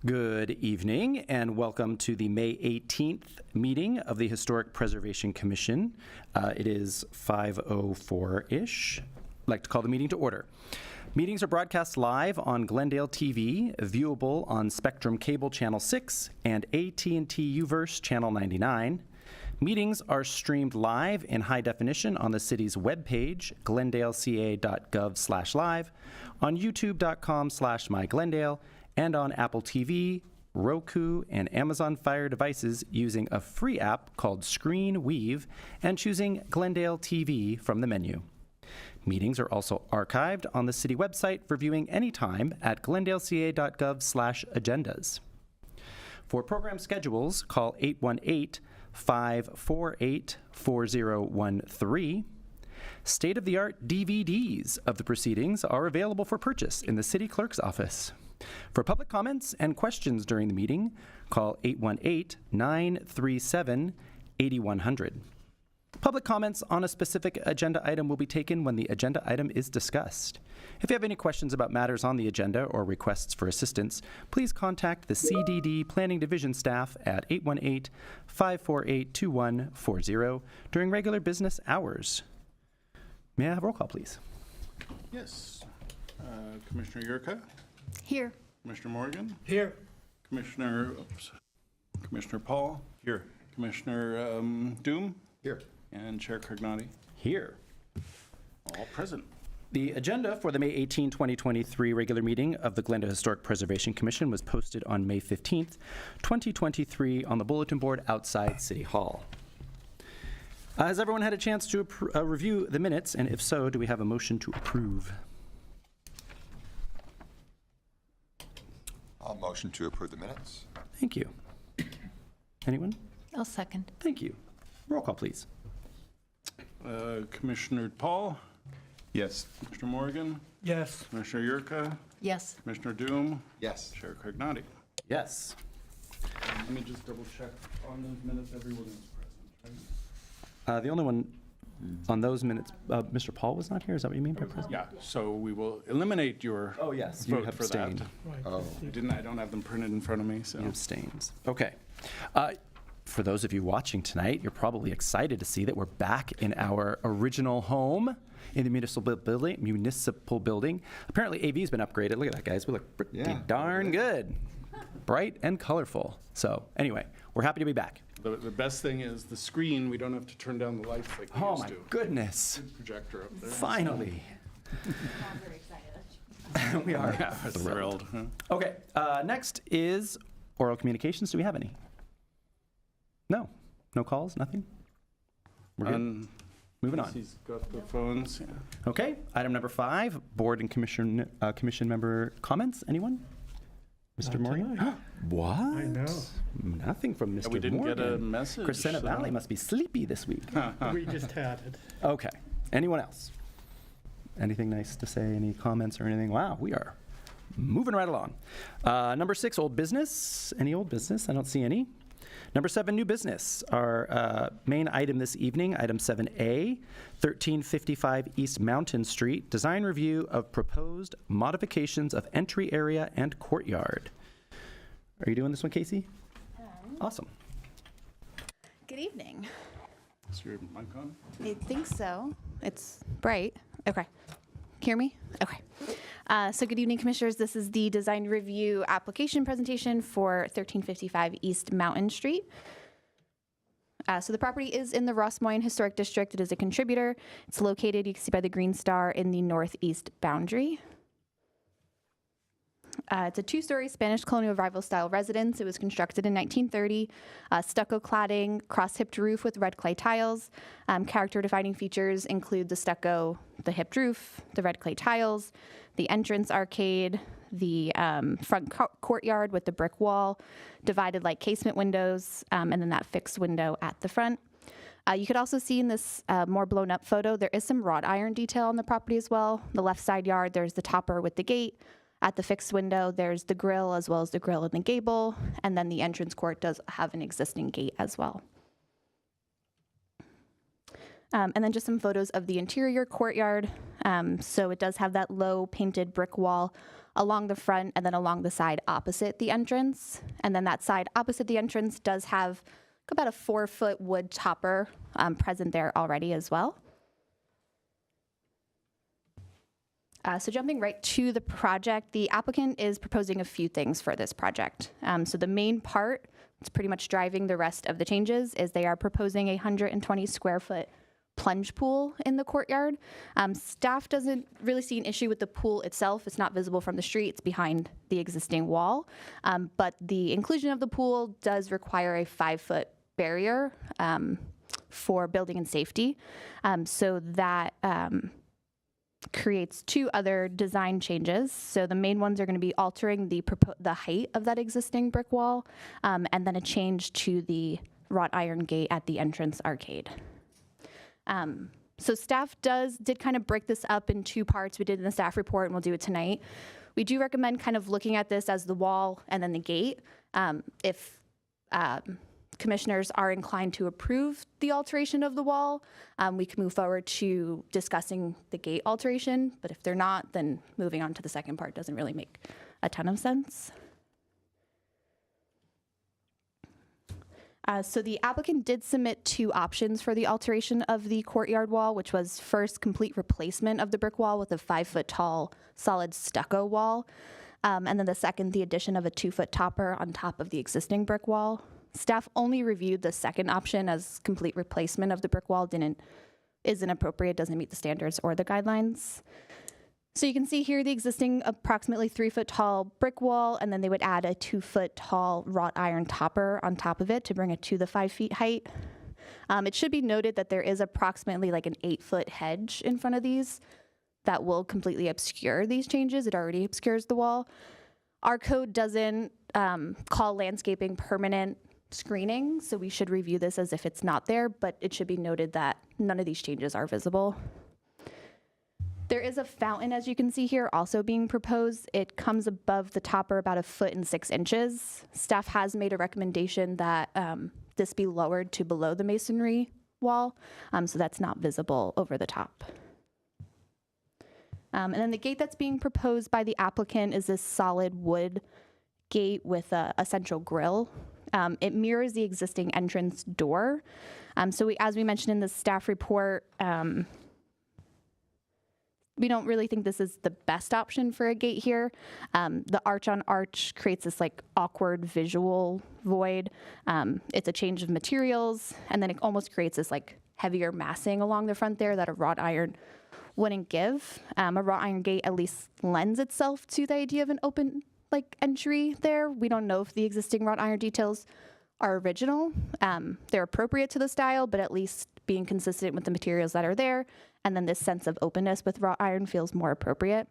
Good evening and welcome to the May 18th meeting of the Historic Preservation Commission. It is 5:04-ish. I'd like to call the meeting to order. Meetings are broadcast live on Glendale TV, viewable on Spectrum Cable Channel 6 and AT&T Uverse Channel 99. Meetings are streamed live in high definition on the city's webpage, glendaleca.gov/live, on youtube.com/myglendale, and on Apple TV, Roku, and Amazon Fire devices using a free app called ScreenWeave and choosing Glendale TV from the menu. Meetings are also archived on the city website for viewing anytime at glendaleca.gov/agendas. For program schedules, call 818-548-4013. State-of-the-art DVDs of the proceedings are available for purchase in the city clerk's office. For public comments and questions during the meeting, call 818-937-8100. Public comments on a specific agenda item will be taken when the agenda item is discussed. If you have any questions about matters on the agenda or requests for assistance, please contact the CDD Planning Division staff at 818-548-2140 during regular business hours. May I have roll call, please? Yes. Commissioner Yurka? Here. Commissioner Morgan? Here. Commissioner Paul? Here. Commissioner Doom? Here. And Chair Cargnati? Here. All present. The agenda for the May 18, 2023 regular meeting of the Glendale Historic Preservation Commission was posted on May 15th, 2023 on the bulletin board outside City Hall. Has everyone had a chance to review the minutes? And if so, do we have a motion to approve? I'll motion to approve the minutes. Thank you. Anyone? I'll second. Thank you. Roll call, please. Commissioner Paul? Yes. Commissioner Morgan? Yes. Commissioner Yurka? Yes. Commissioner Doom? Yes. Chair Cargnati? Yes. Let me just double check on those minutes. Everyone is present, right? The only one on those minutes, Mr. Paul was not here. Is that what you mean by present? Yeah, so we will eliminate your Oh, yes. You vote have for that. abstained. Oh. I don't have them printed in front of me, so. He abstains. Okay. For those of you watching tonight, you're probably excited to see that we're back in our original home in the municipal building. Apparently, AV's been upgraded. Look at that, guys. We look pretty darn good. Bright and colorful. So anyway, we're happy to be back. The best thing is the screen, we don't have to turn down the lights like we Oh, used my to. goodness. Good projector up there. Finally. I'm very excited. We are Yeah, thrilled. Huh? Okay, next is oral communications. Do we have any? No. No calls? Nothing? We're good? Moving on. He's got the phones, yeah. Okay, item number 5, board and commission member comments. Anyone? Mr. Morgan? What? I know. Nothing from Mr. We didn't Morgan. get a message. Crescenta so- Valley must be sleepy this week. We just had it. Okay, anyone else? Anything nice to say? Any comments or anything? Wow, we are moving right along. Number 6, old business. Any old business? I don't see any. Number 7, new business. Our main item this evening, item 7A, 1355 East Mountain Street, design review of proposed modifications of entry area and courtyard. Are you doing this one, Casey? Awesome. Good evening. Is your mic on? I think so. It's bright. Okay. Hear me? Okay. So good evening, Commissioners. This is the design review application presentation for 1355 East Mountain Street. So the property is in the Ross Moyne Historic District. It is a contributor. It's located, you can see by the green star, in the northeast boundary. It's a 2-story Spanish colonial revival style residence. It was constructed in 1930. Stucco cladding, cross-hipped roof with red clay tiles. Character defining features include the stucco, the hipped roof, the red clay tiles, the entrance arcade, the front courtyard with the brick wall, divided like casement windows, and then that fixed window at the front. You could also see in this more blown up photo, there is some wrought iron detail on the property as well. The left side yard, there's the topper with the gate. At the fixed window, there's the grill as well as the grill in the gable, and then the entrance court does have an existing gate as well. And then just some photos of the interior courtyard. So it does have that low painted brick wall along the front and then along the side opposite the entrance. And then that side opposite the entrance does have about a 4-foot wood topper present there already as well. So jumping right to the project, the applicant is proposing a few things for this project. So the main part, it's pretty much driving the rest of the changes, is they are proposing a 120 square foot plunge pool in the courtyard. Staff doesn't really see an issue with the pool itself. It's not visible from the street. It's behind the existing wall. But the inclusion of the pool does require a 5-foot barrier for building and safety. So that creates two other design changes. So the main ones are going to be altering the height of that existing brick wall, and then a change to the wrought iron gate at the entrance arcade. So staff did kind of break this up in two parts. We did in the staff report, and we'll do it tonight. We do recommend kind of looking at this as the wall and then the gate. If commissioners are inclined to approve the alteration of the wall, we can move forward to discussing the gate alteration. But if they're not, then moving on to the second part doesn't really make a ton of sense. So the applicant did submit two options for the alteration of the courtyard wall, which was first complete replacement of the brick wall with a 5-foot tall solid stucco wall. And then the second, the addition of a 2-foot topper on top of the existing brick wall. Staff only reviewed the second option as complete replacement of the brick wall isn't appropriate, doesn't meet the standards or the guidelines. So you can see here the existing approximately 3-foot tall brick wall, and then they would add a 2-foot tall wrought iron topper on top of it to bring it to the 5 feet height. It should be noted that there is approximately like an 8-foot hedge in front of these that will completely obscure these changes. It already obscures the wall. Our code doesn't call landscaping permanent screening, so we should review this as if it's not there, but it should be noted that none of these changes are visible. There is a fountain, as you can see here, also being proposed. It comes above the topper about 1.6 feet. Staff has made a recommendation that this be lowered to below the masonry wall, so that's not visible over the top. And then the gate that's being proposed by the applicant is this solid wood gate with a central grille. It mirrors the existing entrance door. So as we mentioned in the staff report, we don't really think this is the best option for a gate here. The arch on arch creates this like awkward visual void. It's a change of materials, and then it almost creates this like heavier massing along the front there that a wrought iron wouldn't give. A wrought iron gate at least lends itself to the idea of an open like entry there. We don't know if the existing wrought iron details are original. They're appropriate to the style, but at least being consistent with the materials that are there. And then this sense of openness with wrought iron feels more appropriate.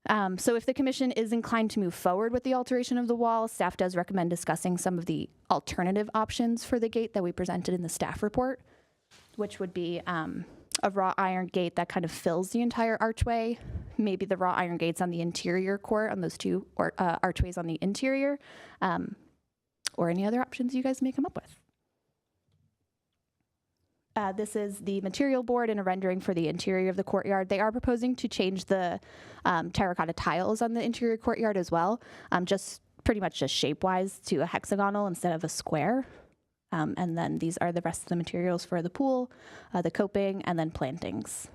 So if the commission is inclined to move forward with the alteration of the wall, staff does recommend discussing some of the alternative options for the gate that we presented in the staff report, which would be a wrought iron gate that kind of fills the entire archway, maybe the wrought iron gates on the interior court on those two archways on the interior, or any other options you guys may come up with. This is the material board and a rendering for the interior of the courtyard. They are proposing to change the terracotta tiles on the interior courtyard as well, just pretty much just shape-wise to a hexagonal instead of a square. And then these are the rest of the materials for the pool, the coping, and then plantings.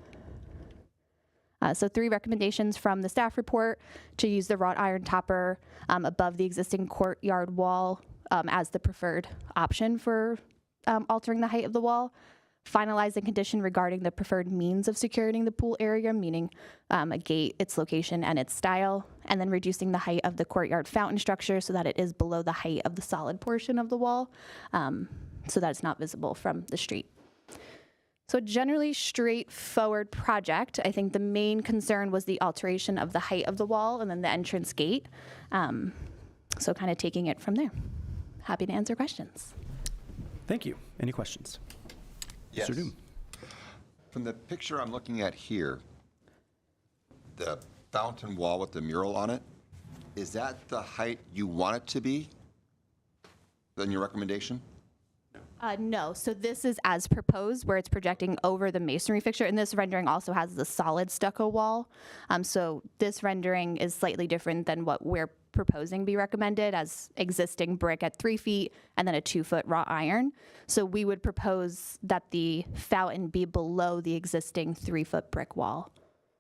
So 3 recommendations from the staff report: to use the wrought iron topper above the existing courtyard wall as the preferred option for altering the height of the wall. Finalizing condition regarding the preferred means of securing the pool area, meaning a gate, its location, and its style, and then reducing the height of the courtyard fountain structure so that it is below the height of the solid portion of the wall, so that it's not visible from the street. So a generally straightforward project. I think the main concern was the alteration of the height of the wall and then the entrance gate. So kind of taking it from there. Happy to answer questions. Thank you. Any questions? Yes. Mr. Doom. From the picture I'm looking at here, the fountain wall with the mural on it, is that the height you want it to be in your recommendation? No, so this is as proposed, where it's projecting over the masonry fixture, and this rendering also has the solid stucco wall. So this rendering is slightly different than what we're proposing be recommended as existing brick at 3 feet and then a 2-foot wrought iron. So we would propose that the fountain be below the existing 3-foot brick wall.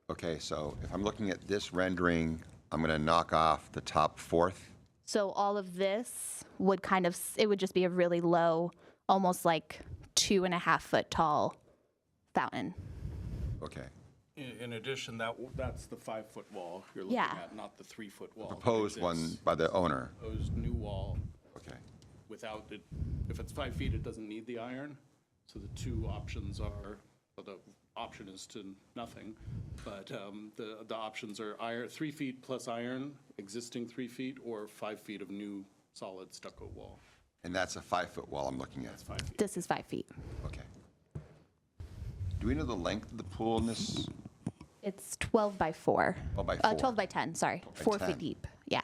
Okay, so if I'm looking at this rendering, I'm going to knock off the top fourth. So all of this would kind of, it would just be a really low, almost like 2.5 foot tall fountain. Okay. In addition, that's the 5-foot wall you're looking Yeah. at, not the 3-foot wall. Proposed one by the owner. Proposed new wall Okay. without it, if it's 5 feet, it doesn't need the iron. So the two options are, well, the option is to nothing, but the options are 3 feet plus iron, existing 3 feet, or 5 feet of new solid stucco wall. And that's a 5-foot wall I'm looking at. That's 5 feet. This is 5 feet. Okay. Do we know the length of the pool in this? It's 12 by 4. 12 by 4. 12 by 10, sorry. 12 by 4 10. feet deep. Yeah.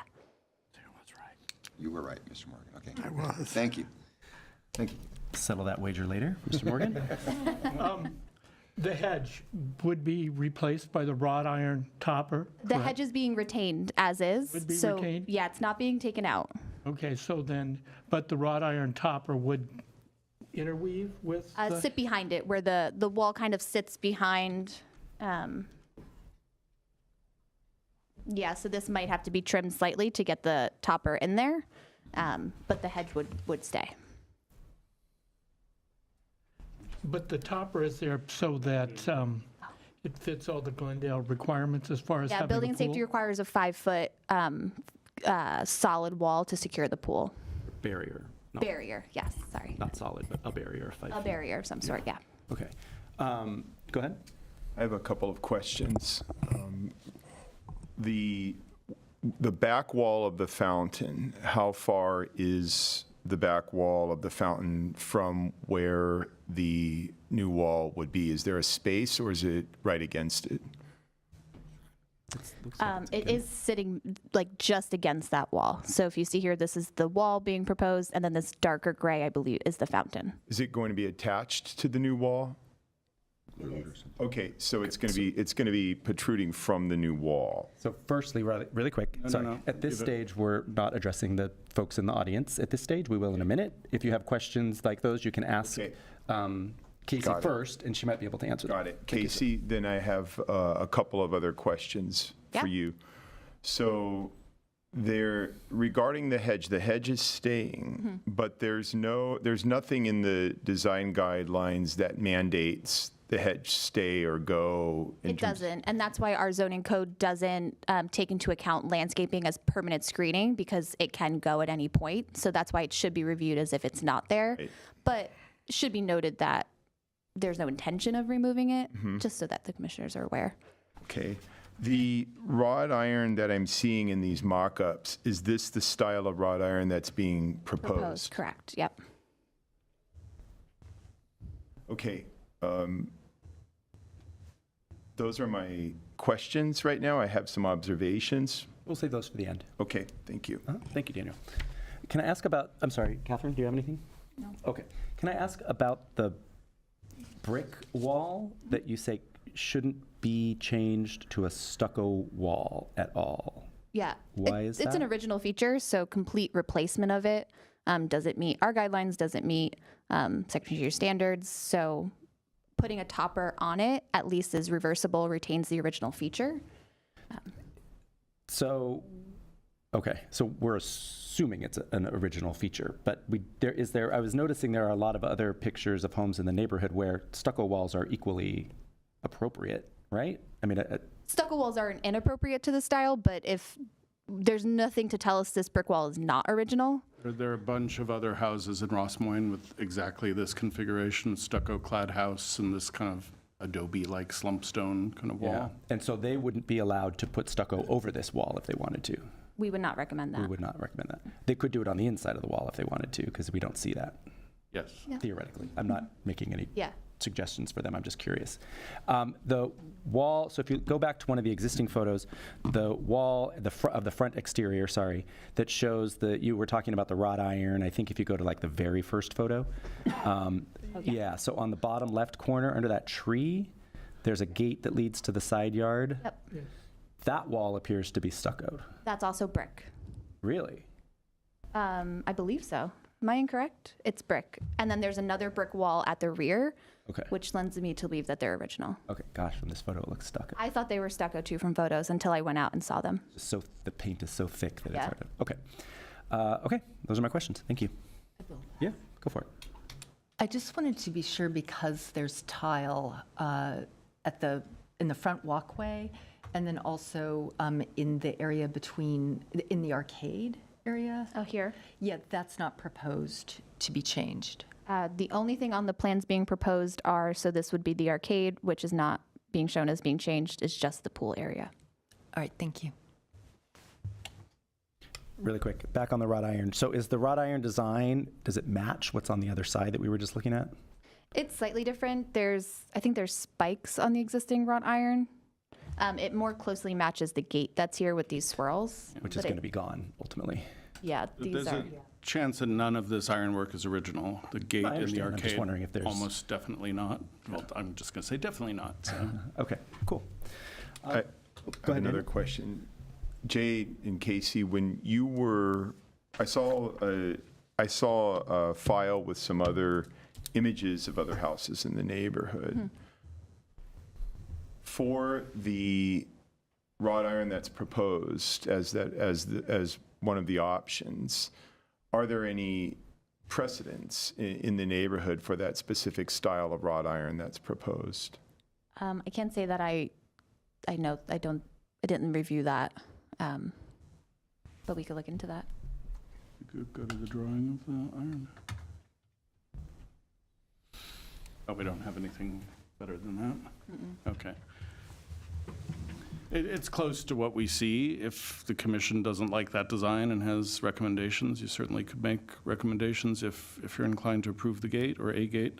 That's right. You were right, Mr. Morgan. Okay. I was. Thank you. Thank you. Settle that wager later, Mr. Morgan. The hedge would be replaced by the wrought iron topper? The correct? hedge is being retained as is. Would be so, retained? yeah, it's not being taken out. Okay, so then, but the wrought iron topper would interweave with the... Sit behind it, where the wall kind of sits behind. Yeah, so this might have to be trimmed slightly to get the topper in there, but the hedge would stay. But the topper is there so that it fits all the Glendale requirements as far as Yeah, having building a and safety pool? requires a 5-foot solid wall to secure the pool. Barrier. No, Barrier, yes, sorry. not solid, but a barrier of 5 A feet. barrier of some sort, yeah. Okay. Go ahead. I have a couple of questions. The back wall of the fountain, how far is the back wall of the fountain from where the new wall would be? Is there a space or is it right against it? It is sitting like just against that wall. So if you see here, this is the wall being proposed, and then this darker gray, I believe, is the fountain. Is it going to be attached to the new wall? Okay, so it's going to be protruding from the new wall. So firstly, really quick, sorry. no. At this Give it- stage, we're not addressing the folks in the audience. At this stage, we will in a minute. If you have questions like those, you can ask Okay. Casey Got it. first, and she might be able to answer them. Got it. Casey, then I have a couple of other questions Yeah. for you. So regarding the hedge is staying, but there's nothing in the design guidelines that mandates the hedge stay or go. It doesn't, and that's why our zoning code doesn't take into account landscaping as permanent screening, because it can go at any point. So that's why it should be reviewed as if it's not there. Right. But it should be noted that there's no intention of removing it, just so that the commissioners are aware. Okay. The wrought iron that I'm seeing in these mock-ups, is this the style of wrought iron that's being proposed? Correct, yep. Okay. Those are my questions right now. I have some observations. We'll save those for the end. Okay, thank you. Thank you, Daniel. Can I ask about, I'm sorry, Catherine, do you have anything? No. Okay. Can I ask about the brick wall that you say shouldn't be changed to a stucco wall at all? Yeah. Why is It's an that? original feature, so complete replacement of it doesn't meet our guidelines, doesn't meet Secretary standards. So putting a topper on it at least is reversible, retains the original feature. So, okay, so we're assuming it's an original feature, but I was noticing there are a lot of other pictures of homes in the neighborhood where stucco walls are equally appropriate, right? I mean, Stucco walls aren't inappropriate to the style, but if there's nothing to tell us this brick wall is not original. There are a bunch of other houses in Ross Moyne with exactly this configuration, stucco-clad house and this kind of adobe-like slump stone kind of yeah. wall. And so they wouldn't be allowed to put stucco over this wall if they wanted to. We would not recommend that. We would not recommend that. They could do it on the inside of the wall if they wanted to, because we don't see that, Yes. Yeah. theoretically. I'm not making any Yeah. suggestions for them. I'm just curious. The wall, so if you go back to one of the existing photos, the wall of the front exterior, sorry, that shows you were talking about the wrought iron. I think if you go to like the very first photo. Yeah, so on the bottom left corner under that tree, there's a gate that leads to the side yard. Yep. That wall appears to be stuccoed. That's also brick. Really? I believe so. Am I incorrect? It's brick. And then there's another brick wall at the rear, Okay. which lends me to believe that they're original. Okay, gosh, from this photo it looks stucco. I thought they were stucco too from photos until I went out and saw them. So the paint is so thick that it's Yeah. hard to. Okay. Okay, those are my questions. Thank you. Yeah, go for it. I just wanted to be sure because there's tile in the front walkway and then also in the area in the arcade area. Oh, here. Yeah, that's not proposed to be changed. The only thing on the plans being proposed so this would be the arcade, which is not being shown as being changed, is just the pool area. All right, thank you. Really quick, back on the wrought iron. So is the wrought iron design, does it match what's on the other side that we were just looking at? It's slightly different. I think there's spikes on the existing wrought iron. It more closely matches the gate that's here with these swirls. Which is going to be gone ultimately. Yeah, these There's are. a chance that none of this ironwork is original. The gate I in the understand. I'm arcade, just wondering if there's- almost definitely not. Well, I'm just going to say definitely not, so. Okay, cool. I ahead, have another Daniel. question. Jay and Casey, when you were, I saw a file with some other images of other houses in the neighborhood. For the wrought iron that's proposed as one of the options, are there any precedents in the neighborhood for that specific style of wrought iron that's proposed? I can't say that I know. I didn't review that, but we could look into that. You could go to the drawing of the iron. Oh, we don't have anything better than that? Okay. It's close to what we see. If the commission doesn't like that design and has recommendations, you certainly could make recommendations if you're inclined to approve the gate or a gate.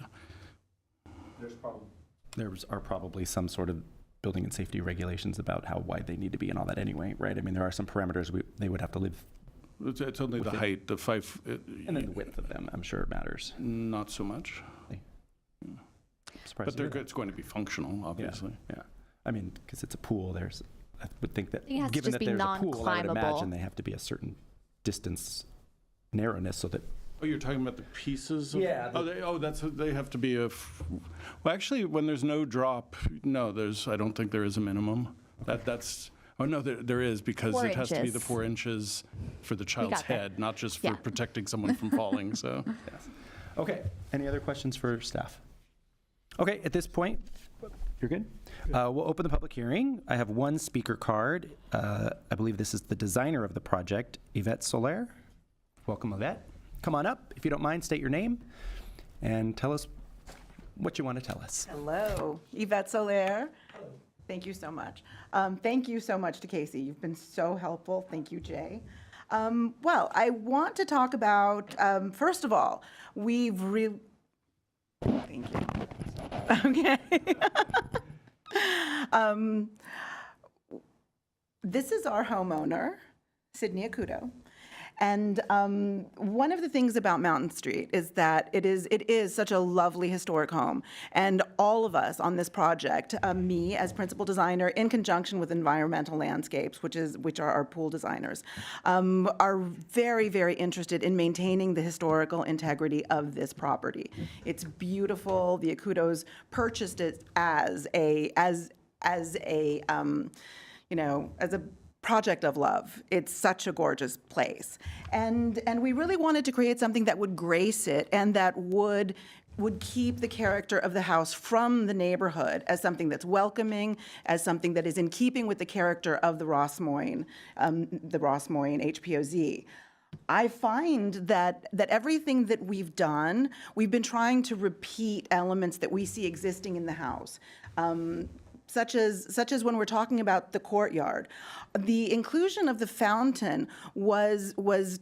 There are probably some sort of building and safety regulations about how wide they need to be and all that anyway, right? I mean, there are some parameters they would have to live, It's only the height, the 5, and then the width of them, I'm sure it matters. not so much. Surprised But to hear that. it's going to be functional, obviously. Yeah, I mean, because it's a pool, I would think that, think it has to given just that be there's a pool, I would non-climbable. imagine they have to be a certain distance narrowness so that, Oh, you're talking about the pieces? Yeah, They have to be well, actually, when there's no drop, no, I don't think there is a minimum. Oh, no, there is, because 4 it has to be the inches. 4 inches for the child's got that. head, not just for Yeah. protecting someone from falling, so. okay. Any other questions for staff? Okay, at this point, you're good? We'll open the public hearing. I have one speaker card. I believe this is the designer of the project, Yvette Soler. Welcome, Yvette. Come on up. If you don't mind, state your name and tell us what you want to tell us. Hello, Yvette Soler. Thank you so much. Thank you so much to Casey. You've been so helpful. Thank you, Jay. Well, I want to talk about, first of all, thank you. Okay. This is our homeowner, Sydney Akudo. And one of the things about Mountain Street is that it is such a lovely historic home. And all of us on this project, me as principal designer in conjunction with Environmental Landscapes, which are our pool designers, are very, very interested in maintaining the historical integrity of this property. It's beautiful. The Akudos purchased it as a project of love. It's such a gorgeous place. And we really wanted to create something that would grace it and that would keep the character of the house from the neighborhood as something that's welcoming, as something that is in keeping with the character of the Ross Moyne HPOZ. I find that everything that we've done, we've been trying to repeat elements that we see existing in the house. such as when we're talking about the courtyard. The inclusion of the fountain was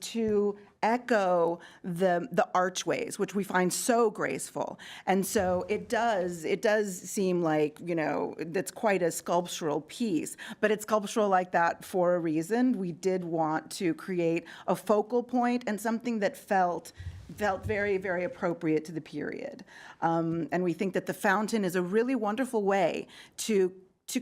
to echo the archways, which we find so graceful. And so it does seem like, that's quite a sculptural piece, but it's sculptural like that for a reason. We did want to create a focal point and something that felt very, very appropriate to the period. And we think that the fountain is a really wonderful way to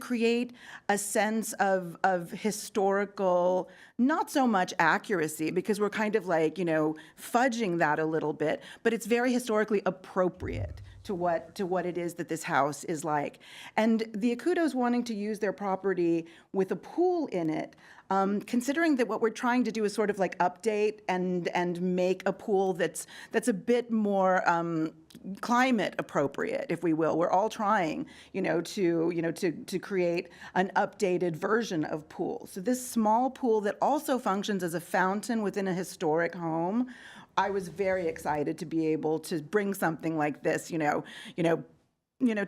create a sense of historical, not so much accuracy, because we're kind of like, fudging that a little bit, but it's very historically appropriate to what it is that this house is like. And the Akutos wanting to use their property with a pool in it, considering that what we're trying to do is sort of like update and make a pool that's a bit more climate appropriate, if we will. We're all trying, to create an updated version of pool. So this small pool that also functions as a fountain within a historic home, I was very excited to be able to bring something like this, to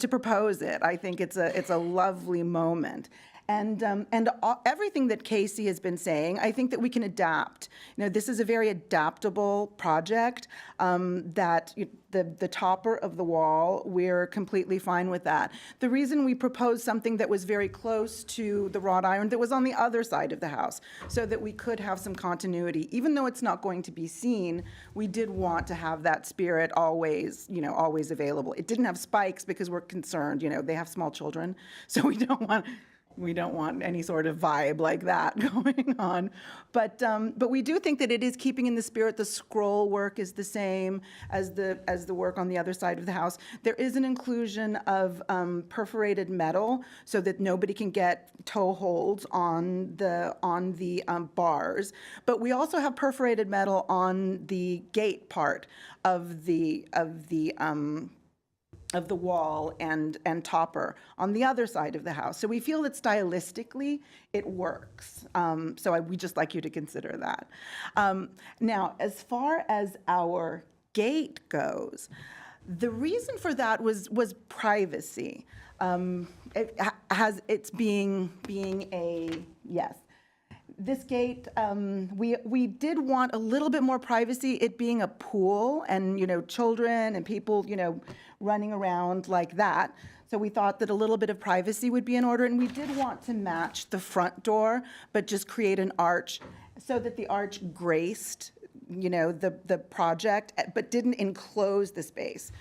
propose it. I think it's a lovely moment. And everything that Casey has been saying, I think that we can adapt. This is a very adaptable project. That the topper of the wall, we're completely fine with that. The reason we proposed something that was very close to the wrought iron that was on the other side of the house, so that we could have some continuity, even though it's not going to be seen. We did want to have that spirit always available. It didn't have spikes because we're concerned. They have small children, so we don't want any sort of vibe like that going on. But we do think that it is keeping in the spirit. The scroll work is the same as the work on the other side of the house. There is an inclusion of perforated metal so that nobody can get toe holds on the bars. But we also have perforated metal on the gate part of the wall and topper on the other side of the house. So we feel that stylistically it works. We just like you to consider that. Now, as far as our gate goes, the reason for that was privacy. It's being a, yes. This gate, we did want a little bit more privacy, it being a pool and, children and people, running around like that. So we thought that a little bit of privacy would be in order. And we did want to match the front door, but just create an arch so that the arch graced, the project, but didn't enclose the space.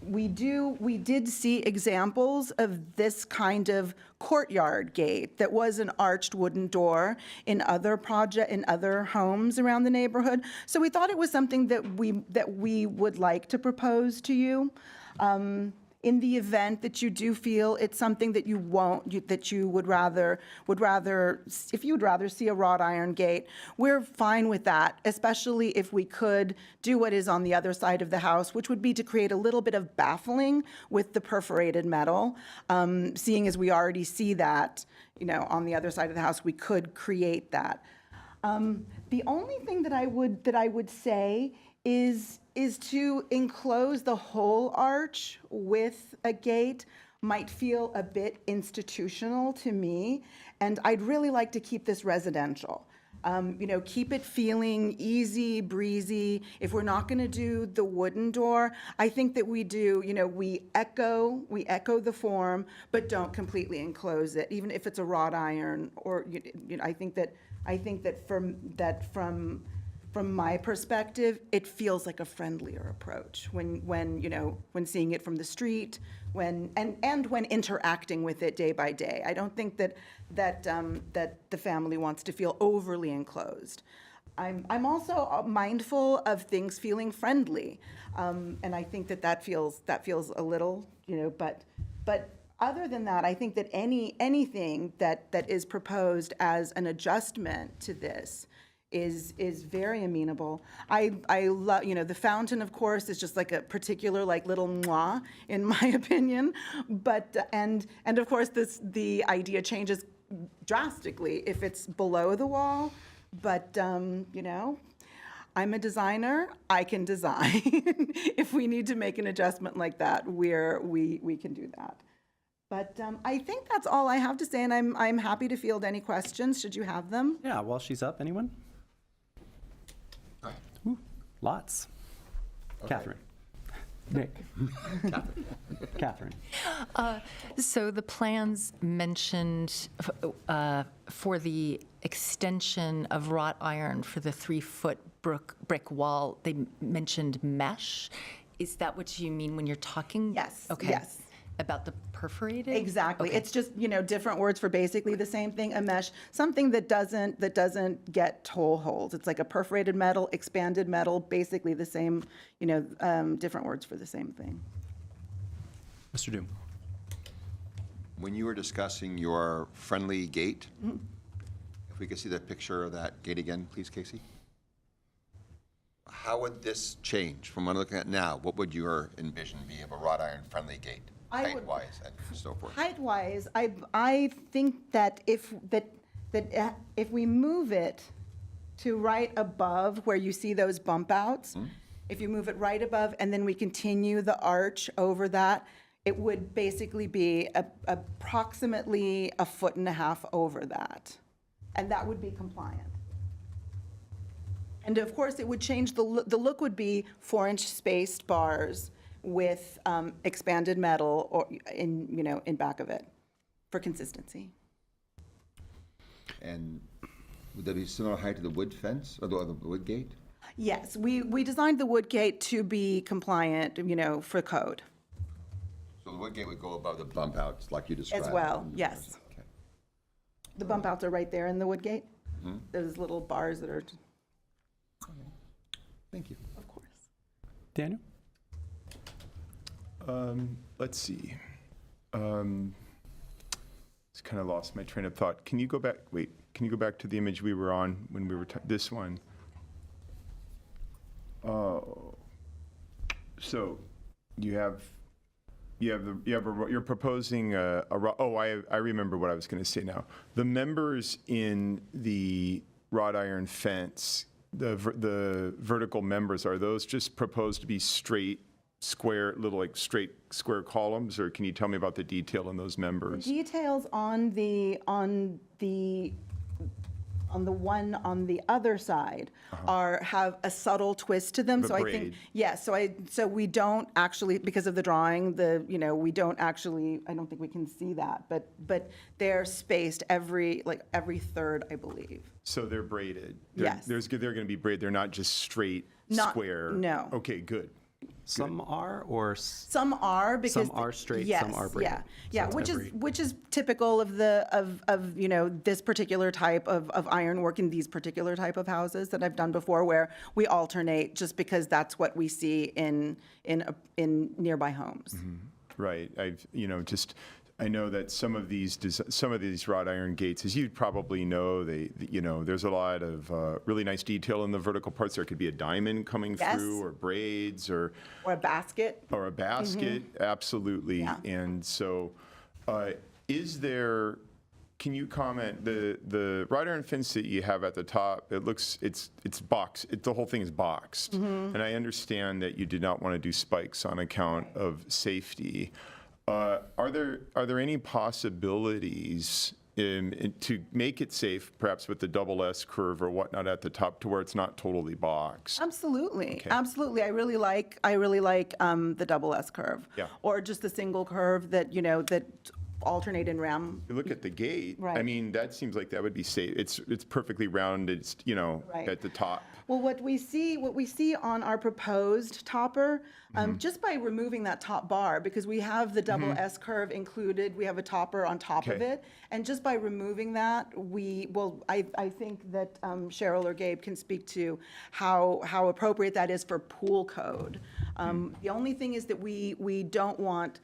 We did see examples of this kind of courtyard gate that was an arched wooden door in other homes around the neighborhood. So we thought it was something that we would like to propose to you. In the event that you do feel it's something that that you would rather, if you would rather see a wrought iron gate, we're fine with that, especially if we could do what is on the other side of the house, which would be to create a little bit of baffling with the perforated metal. Seeing as we already see that, on the other side of the house, we could create that. The only thing that I would say is to enclose the whole arch with a gate might feel a bit institutional to me, and I'd really like to keep this residential. Keep it feeling easy, breezy. If we're not going to do the wooden door, I think that we do, we echo the form, but don't completely enclose it, even if it's a wrought iron. Or I think that from my perspective, it feels like a friendlier approach when seeing it from the street, when interacting with it day by day. I don't think that the family wants to feel overly enclosed. I'm also mindful of things feeling friendly, and I think that feels a little, but other than that, I think that anything that is proposed as an adjustment to this is very amenable. I love, the fountain, of course, is just like a particular little mwah, in my opinion. But and of course the idea changes drastically if it's below the wall. But I'm a designer. I can design. If we need to make an adjustment like that, we can do that. But I think that's all I have to say, and I'm happy to field any questions, should you have them. Yeah, while she's up, anyone? Ooh, lots. Catherine. Nick. Catherine. So the plans mentioned for the extension of wrought iron for the 3-foot brick wall, they mentioned mesh. Is that what you mean when you're talking? Yes, Okay. yes. About the perforated? Exactly. Okay. It's just, different words for basically the same thing, a mesh, something that doesn't get hole holes. It's like a perforated metal, expanded metal, basically the same, different words for the same thing. Mr. Doom. When you were discussing your friendly gate, if we could see the picture of that gate again, please, Casey? How would this change from what I'm looking at now? What would your envision be of a wrought iron friendly gate, height-wise and so forth? Height-wise, I think that if we move it to right above where you see those bump outs, if you move it right above and then we continue the arch over that, it would basically be approximately 1.5 feet over that. And that would be compliant. And of course, it would change, the look would be 4-inch spaced bars with expanded metal or in back of it for consistency. And would that be similar height to the wood fence or the wood gate? Yes, we designed the wood gate to be compliant, for code So the wood gate would go above the bump outs like you described? as well, yes. Okay. The bump outs are right there in the wood gate. Those little bars that are, Thank you. of course. Daniel? Let's see. It's kind of lost my train of thought. Can you go back? Wait, can you go back to the image we were on when we were this one? Oh, so you're proposing I remember what I was going to say now. The members in the wrought iron fence, the vertical members, are those just proposed to be straight, square, straight square columns, or can you tell me about the detail in those members? Details on the one on the other side have a subtle twist to them. The So I braid. think, yes, so we don't actually, because of the drawing, we don't actually, I don't think we can see that, but they're spaced every third, I believe. So they're braided. Yes. They're going to be braided. They're not just straight, Not- square. no. Okay, good. Some are, or Some are because Some are straight, yes, some are braided. Yeah, So which it's which is typical of this particular type of ironwork in these particular type of houses that I've done before, where we alternate just because that's what we see in nearby homes. Right. I know that some of these wrought iron gates, as you probably know, there's a lot of really nice detail in the vertical parts. There could be a diamond coming Yes. through, or braids, or Or a basket. basket. Absolutely. Yeah. And so, can you comment, the wrought iron fence that you have at the top, it's boxed, the whole thing is boxed. And I understand that you did not want to do spikes on account of safety. Are there any possibilities to make it safe, perhaps with the double S curve or whatnot at the top, to where it's not totally boxed? Absolutely, absolutely. I really like the double S curve. Yeah. Or just the single curve that that alternate and ram. You look at the gate. I Right. mean, that seems like that would be safe. It's perfectly rounded. It's, Right. at the top. Well, what we see on our proposed topper, just by removing that top bar, because we have the double S curve included, we have a topper on top of Okay. it, and just by removing that, I think that Cheryl or Gabe can speak to how appropriate that is for pool code. The only thing is that we don't want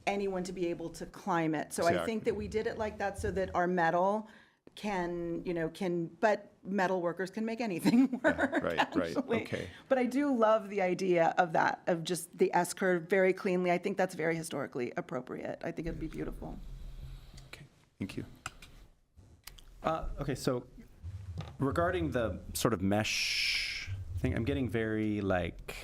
anyone to be able to climb it. So I Exactly. think that we did it like that so that our metal but metal workers can make anything work. right, actually. okay. But I do love the idea of that, of just the S curve very cleanly. I think that's very historically appropriate. I think it'd be beautiful. Okay, thank you. Okay, so regarding the sort of mesh thing, I'm getting very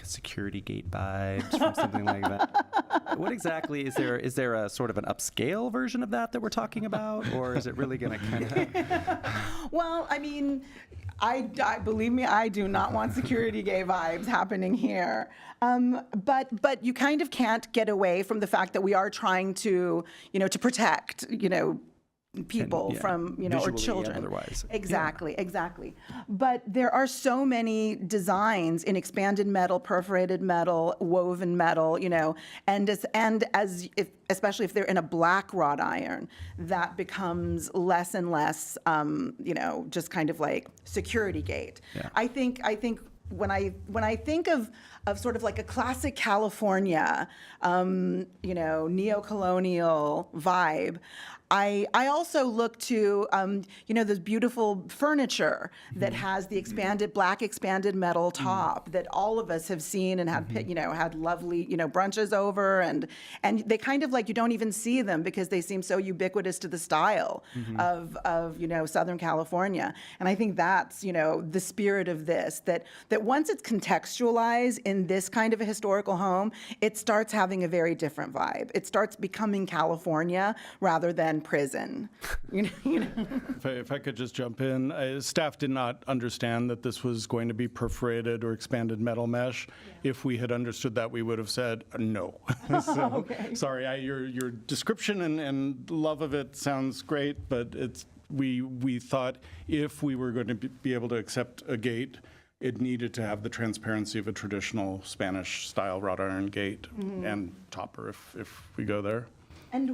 security gate vibes from something like that. what exactly is there? Is there a sort of an upscale version of that we're talking about, or is it really going to kind of? Well, I mean, I believe me, I do not want security gay vibes happening here. But you kind of can't get away from the fact that we are trying to, to protect, people yeah, from, or visually and children. otherwise. Exactly. But there are so many designs in expanded metal, perforated metal, woven metal, and especially if they're in a black wrought iron, that becomes less and less, just kind of like security gate. Yeah. I think when I think of sort of like a classic California, neo-colonial vibe, I also look to, this beautiful furniture that has the black expanded metal top that all of us have seen and had, had lovely, brunches over, and they kind of like, you don't even see them because they seem so ubiquitous to the style of Southern California. And I think that's, the spirit of this, that once it's contextualized in this kind of a historical home, it starts having a very different vibe. It starts becoming California rather than prison. If I could just jump in, staff did not understand that this was going to be perforated or expanded metal mesh. If we had understood that, we would have said no. So, sorry, your description and love of it sounds great, but we thought if we were going to be able to accept a gate, it needed to have the transparency of a traditional Spanish-style wrought iron gate and topper if we go there. And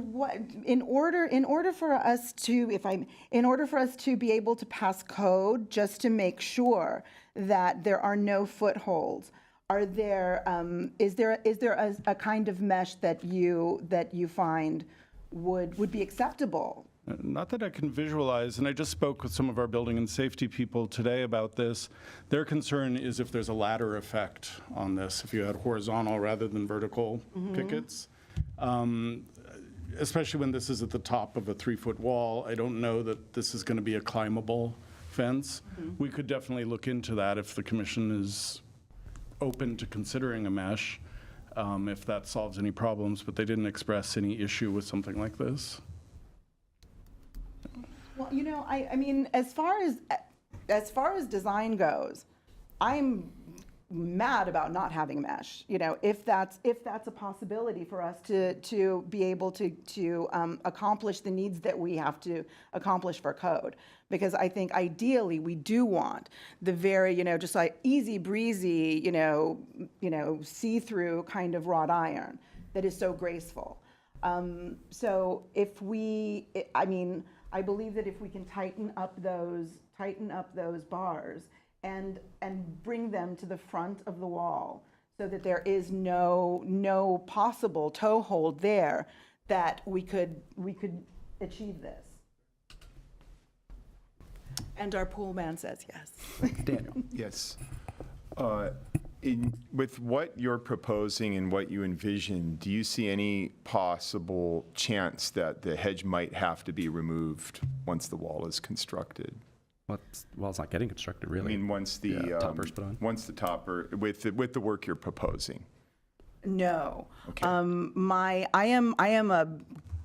in order for us to be able to pass code, just to make sure that there are no footholds, is there a kind of mesh that you find would be acceptable? Not that I can visualize, and I just spoke with some of our building and safety people today about this. Their concern is if there's a ladder effect on this, if you had horizontal rather than vertical pickets. Especially when this is at the top of a 3-foot wall, I don't know that this is going to be a climbable fence. We could definitely look into that if the commission is open to considering a mesh, if that solves any problems, but they didn't express any issue with something like this. Well, I mean, as far as design goes, I'm mad about not having mesh. If that's a possibility for us to be able to accomplish the needs that we have to accomplish for code, because I think ideally we do want the very just like easy breezy see-through kind of wrought iron that is so graceful. So I believe that if we can tighten up those bars and bring them to the front of the wall so that there is no possible toehold there, that we could achieve this. And our pool man says yes. Daniel. Yes. With what you're proposing and what you envision, do you see any possible chance that the hedge might have to be removed once the wall is constructed? Well, it's not getting constructed, I really. mean, once the topper's put on. Once the topper, with the work you're proposing. No. Okay. I am a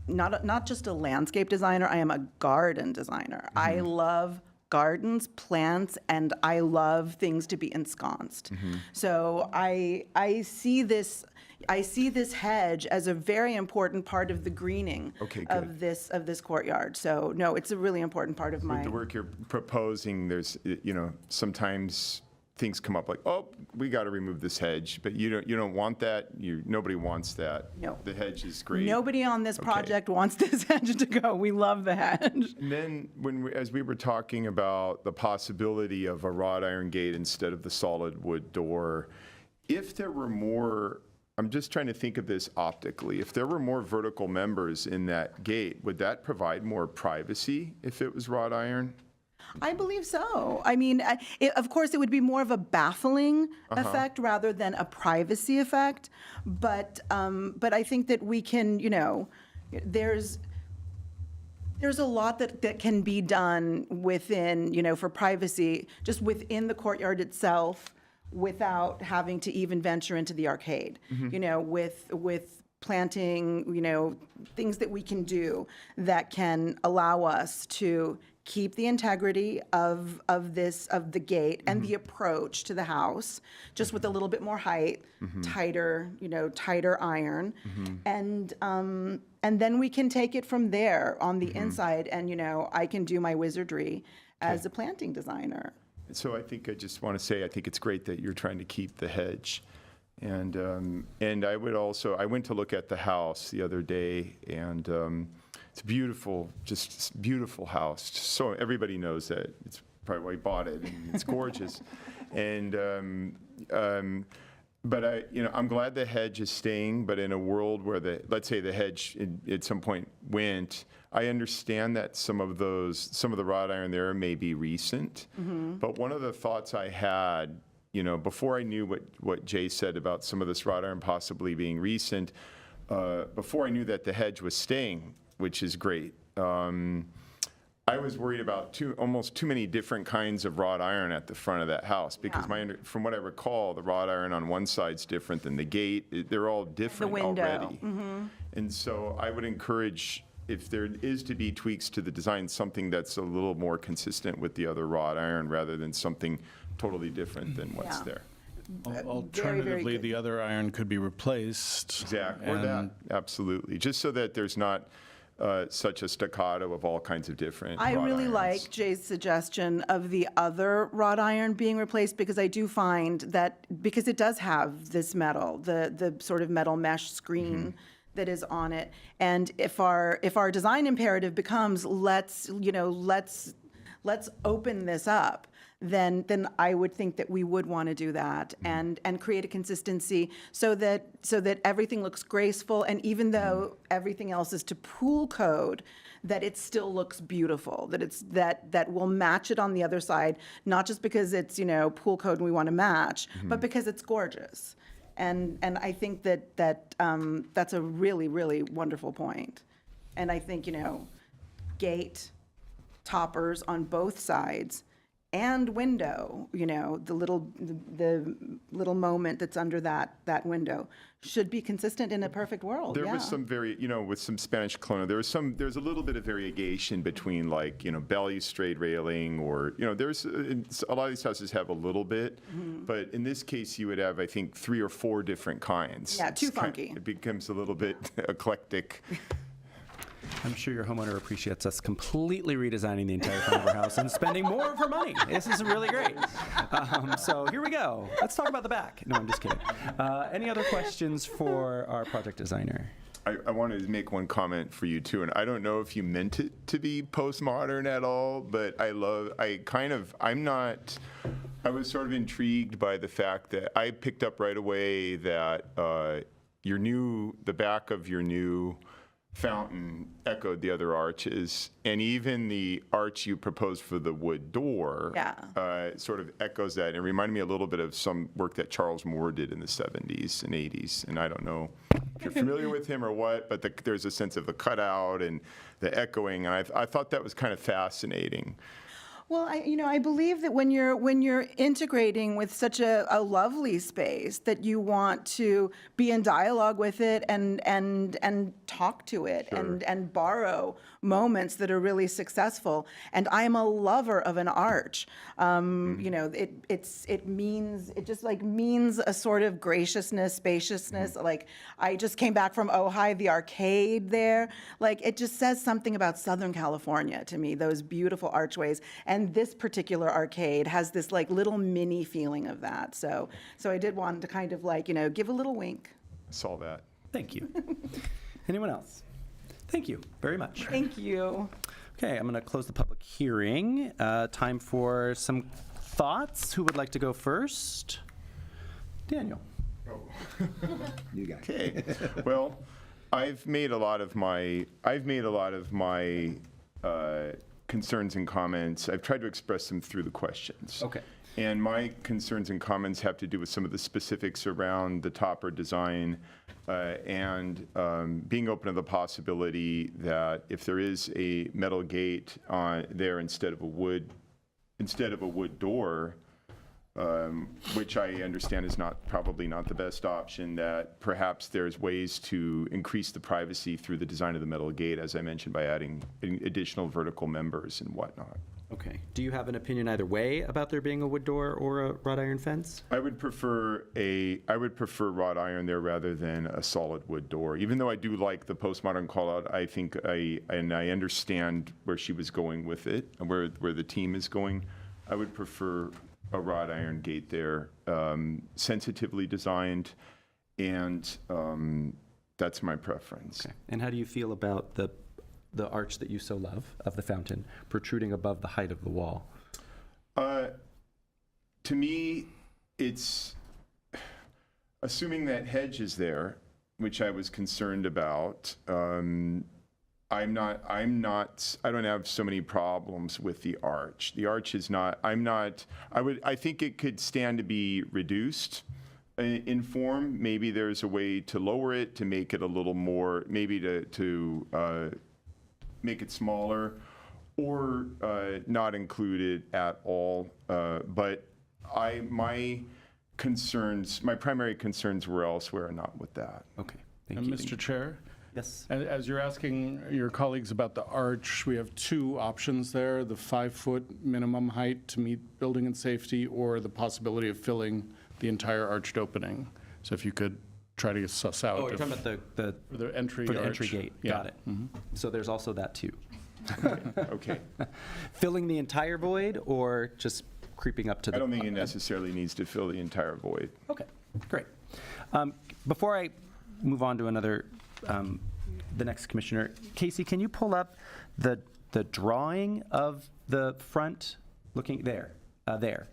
not just a landscape designer, I am a garden designer. I love gardens, plants, and I love things to be ensconced. So I see this hedge as a very important part of the greening of this courtyard. So no, it's a really important part of With the work you're proposing, there's sometimes things come up like, oh, we got to remove this hedge, but you don't want that. Nobody wants that. No. The hedge is great. Nobody on this project wants this hedge to go. We love the hedge. And then as we were talking about the possibility of a wrought iron gate instead of the solid wood door, if there were more, I'm just trying to think of this optically, if there were more vertical members in that gate, would that provide more privacy if it was wrought iron? I believe so. I mean, of course, it would be more of a baffling effect rather than a privacy effect. But I think that we can, there's a lot that can be done within, for privacy, just within the courtyard itself, without having to even venture into the arcade. With planting, things that we can do that can allow us to keep the integrity of the gate and the approach to the house, just with a little bit more height, tighter iron, and then we can take it from there on the inside, and I can do my wizardry as a planting designer. So I think I just want to say, I think it's great that you're trying to keep the hedge. And I would also, I went to look at the house the other day, and it's beautiful, just beautiful house. So everybody knows that. It's probably why we bought it, and it's gorgeous. But I'm glad the hedge is staying, but in a world where let's say the hedge at some point went, I understand that some of the wrought iron there may be recent. But one of the thoughts I had, before I knew what Jay said about some of this wrought iron possibly being recent, before I knew that the hedge was staying, which is great, I was worried about almost too many different kinds of wrought iron at the front of that house, because from what I recall, the wrought iron on one side's different than the gate. They're all different already. And so I would encourage, if there is to be tweaks to the design, something that's a little more consistent with the other wrought iron rather than something totally different than what's there. Alternatively, good. the other iron could be replaced. Exactly, or that, absolutely. Just so that there's not such a staccato of all kinds of different I wrought really irons. like Jay's suggestion of the other wrought iron being replaced, because I do find that, because it does have this metal, the sort of metal mesh screen that is on it. And if our design imperative becomes let's open this up, then I would think that we would want to do that and create a consistency so that everything looks graceful, and even though everything else is to pool code, that it still looks beautiful, that we'll match it on the other side, not just because it's pool code and we want to match, but because it's gorgeous. And I think that's a really, really wonderful point. And I think, gate, toppers on both sides, and window, the little moment that's under that window should be consistent in a perfect world. There was some with some Spanish colonial, there's a little bit of variation between balustrade railing, or, there's a lot of these houses have a little bit, but in this case you would have, I think, 3 or 4 different kinds. Yeah, too funky. It becomes a little bit eclectic. I'm sure your homeowner appreciates us completely redesigning the entire front of our house and spending more of her money. This is really great. So here we go. Let's talk about the back. No, I'm just kidding. Any other questions for our project designer? I wanted to make one comment for you too, and I don't know if you meant it to be postmodern at all, but I was sort of intrigued by the fact that I picked up right away that the back of your new fountain echoed the other arches, and even the arch you proposed for the wood door sort of echoes that. It reminded me a little bit of some work that Charles Moore did in the 70s and 80s, and I don't know if you're familiar with him or what, but there's a sense of the cutout and the echoing, and I thought that was kind of fascinating. Well, I believe that when you're integrating with such a lovely space, that you want to be in dialogue with it and talk to it and borrow moments that are really successful. And I am a lover of an arch. It means a sort of graciousness, spaciousness. Like, I just came back from Ojai, the arcade there. Like, it just says something about Southern California to me, those beautiful archways. And this particular arcade has this little mini feeling of that. So I did want to kind of give a little wink. Saw that. Thank you. Anyone else? Thank you very much. Thank you. Okay, I'm going to close the public hearing. Time for some thoughts. Who would like to go first? Daniel. You guys. Okay. Well, I've made a lot of my concerns and comments. I've tried to express them through the questions. Okay. And my concerns and comments have to do with some of the specifics around the topper design and being open to the possibility that if there is a metal gate there instead of a wood door, which I understand is probably not the best option, that perhaps there's ways to increase the privacy through the design of the metal gate, as I mentioned, by adding additional vertical members and whatnot. Okay. Do you have an opinion either way about there being a wood door or a wrought iron fence? I would prefer wrought iron there rather than a solid wood door. Even though I do like the postmodern call-out, I think I understand where she was going with it, and where the team is going. I would prefer a wrought iron gate there, sensitively designed, and that's my preference. Okay. And how do you feel about the arch that you so love of the fountain protruding above the height of the wall? To me, it's assuming that hedge is there, which I was concerned about. I don't have so many problems with the arch. The arch is not, I think it could stand to be reduced in form. Maybe there's a way to lower it, to make it a little more, maybe to make it smaller, or not include it at all. But my primary concerns were elsewhere, not with that. Okay. Thank And you. Mr. Chair? Yes. As you're asking your colleagues about the arch, we have two options there, the 5-foot minimum height to meet building and safety, or the possibility of filling the entire arched opening. So if you could try to suss out. Oh, you're talking about the For the entry for the arch. entry gate. Yeah. Got it. So there's also that too. Okay. Filling the entire void or just creeping up to the... I don't think it necessarily needs to fill the entire void. Okay, great. Before I move on to another, the next commissioner, Casey, can you pull up the drawing of the front, looking there, there.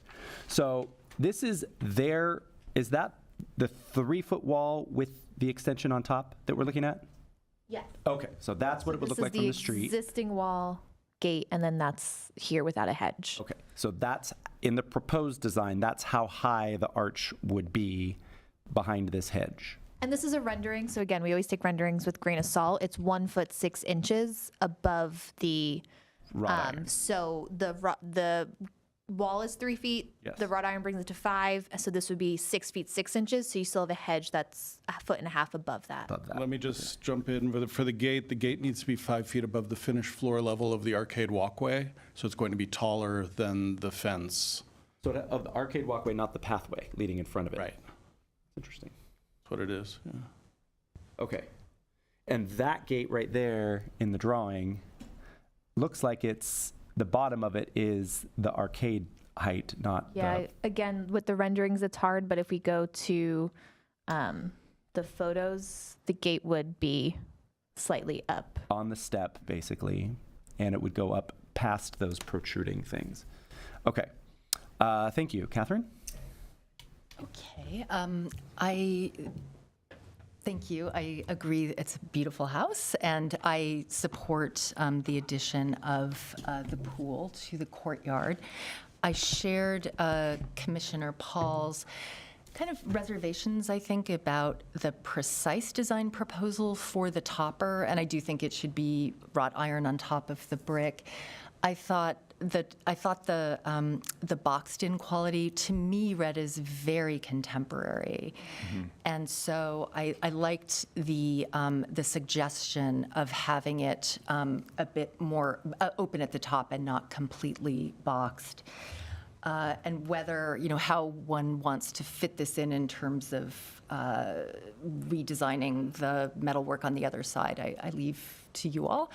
So this is there, is that the 3-foot wall with the extension on top that we're looking at? Yes. Okay, so that's what it would look like from the street. Existing wall, gate, and then that's here without a hedge. Okay, so that's, in the proposed design, that's how high the arch would be behind this hedge. And this is a rendering, so again, we always take renderings with a grain of salt. It's 1 foot 6 inches above the, Wrought iron. so the wall is 3 feet. Yes. The wrought iron brings it to 5, so this would be 6 feet 6 inches. So you still have a hedge that's 1.5 feet above that. Above that. Let me just jump in for the gate. The gate needs to be 5 feet above the finished floor level of the arcade walkway, so it's going to be taller than the fence. So of the arcade walkway, not the pathway leading in front of it. Right. Interesting. That's what it is. Yeah. Okay. And that gate right there in the drawing looks like it's, the bottom of it is the arcade height, not Yeah, again, with the renderings, it's hard, but if we go to the photos, the gate would be slightly up. on the step, basically, and it would go up past those protruding things. Okay. Thank you. Catherine? Okay, thank you. I agree, it's a beautiful house, and I support the addition of the pool to the courtyard. I shared Commissioner Paul's kind of reservations, I think, about the precise design proposal for the topper, and I do think it should be wrought iron on top of the brick. I thought the boxed-in quality, to me, read as very contemporary, and so I liked the suggestion of having it a bit more open at the top and not completely boxed. And whether, how one wants to fit this in terms of redesigning the metalwork on the other side, I leave to you all.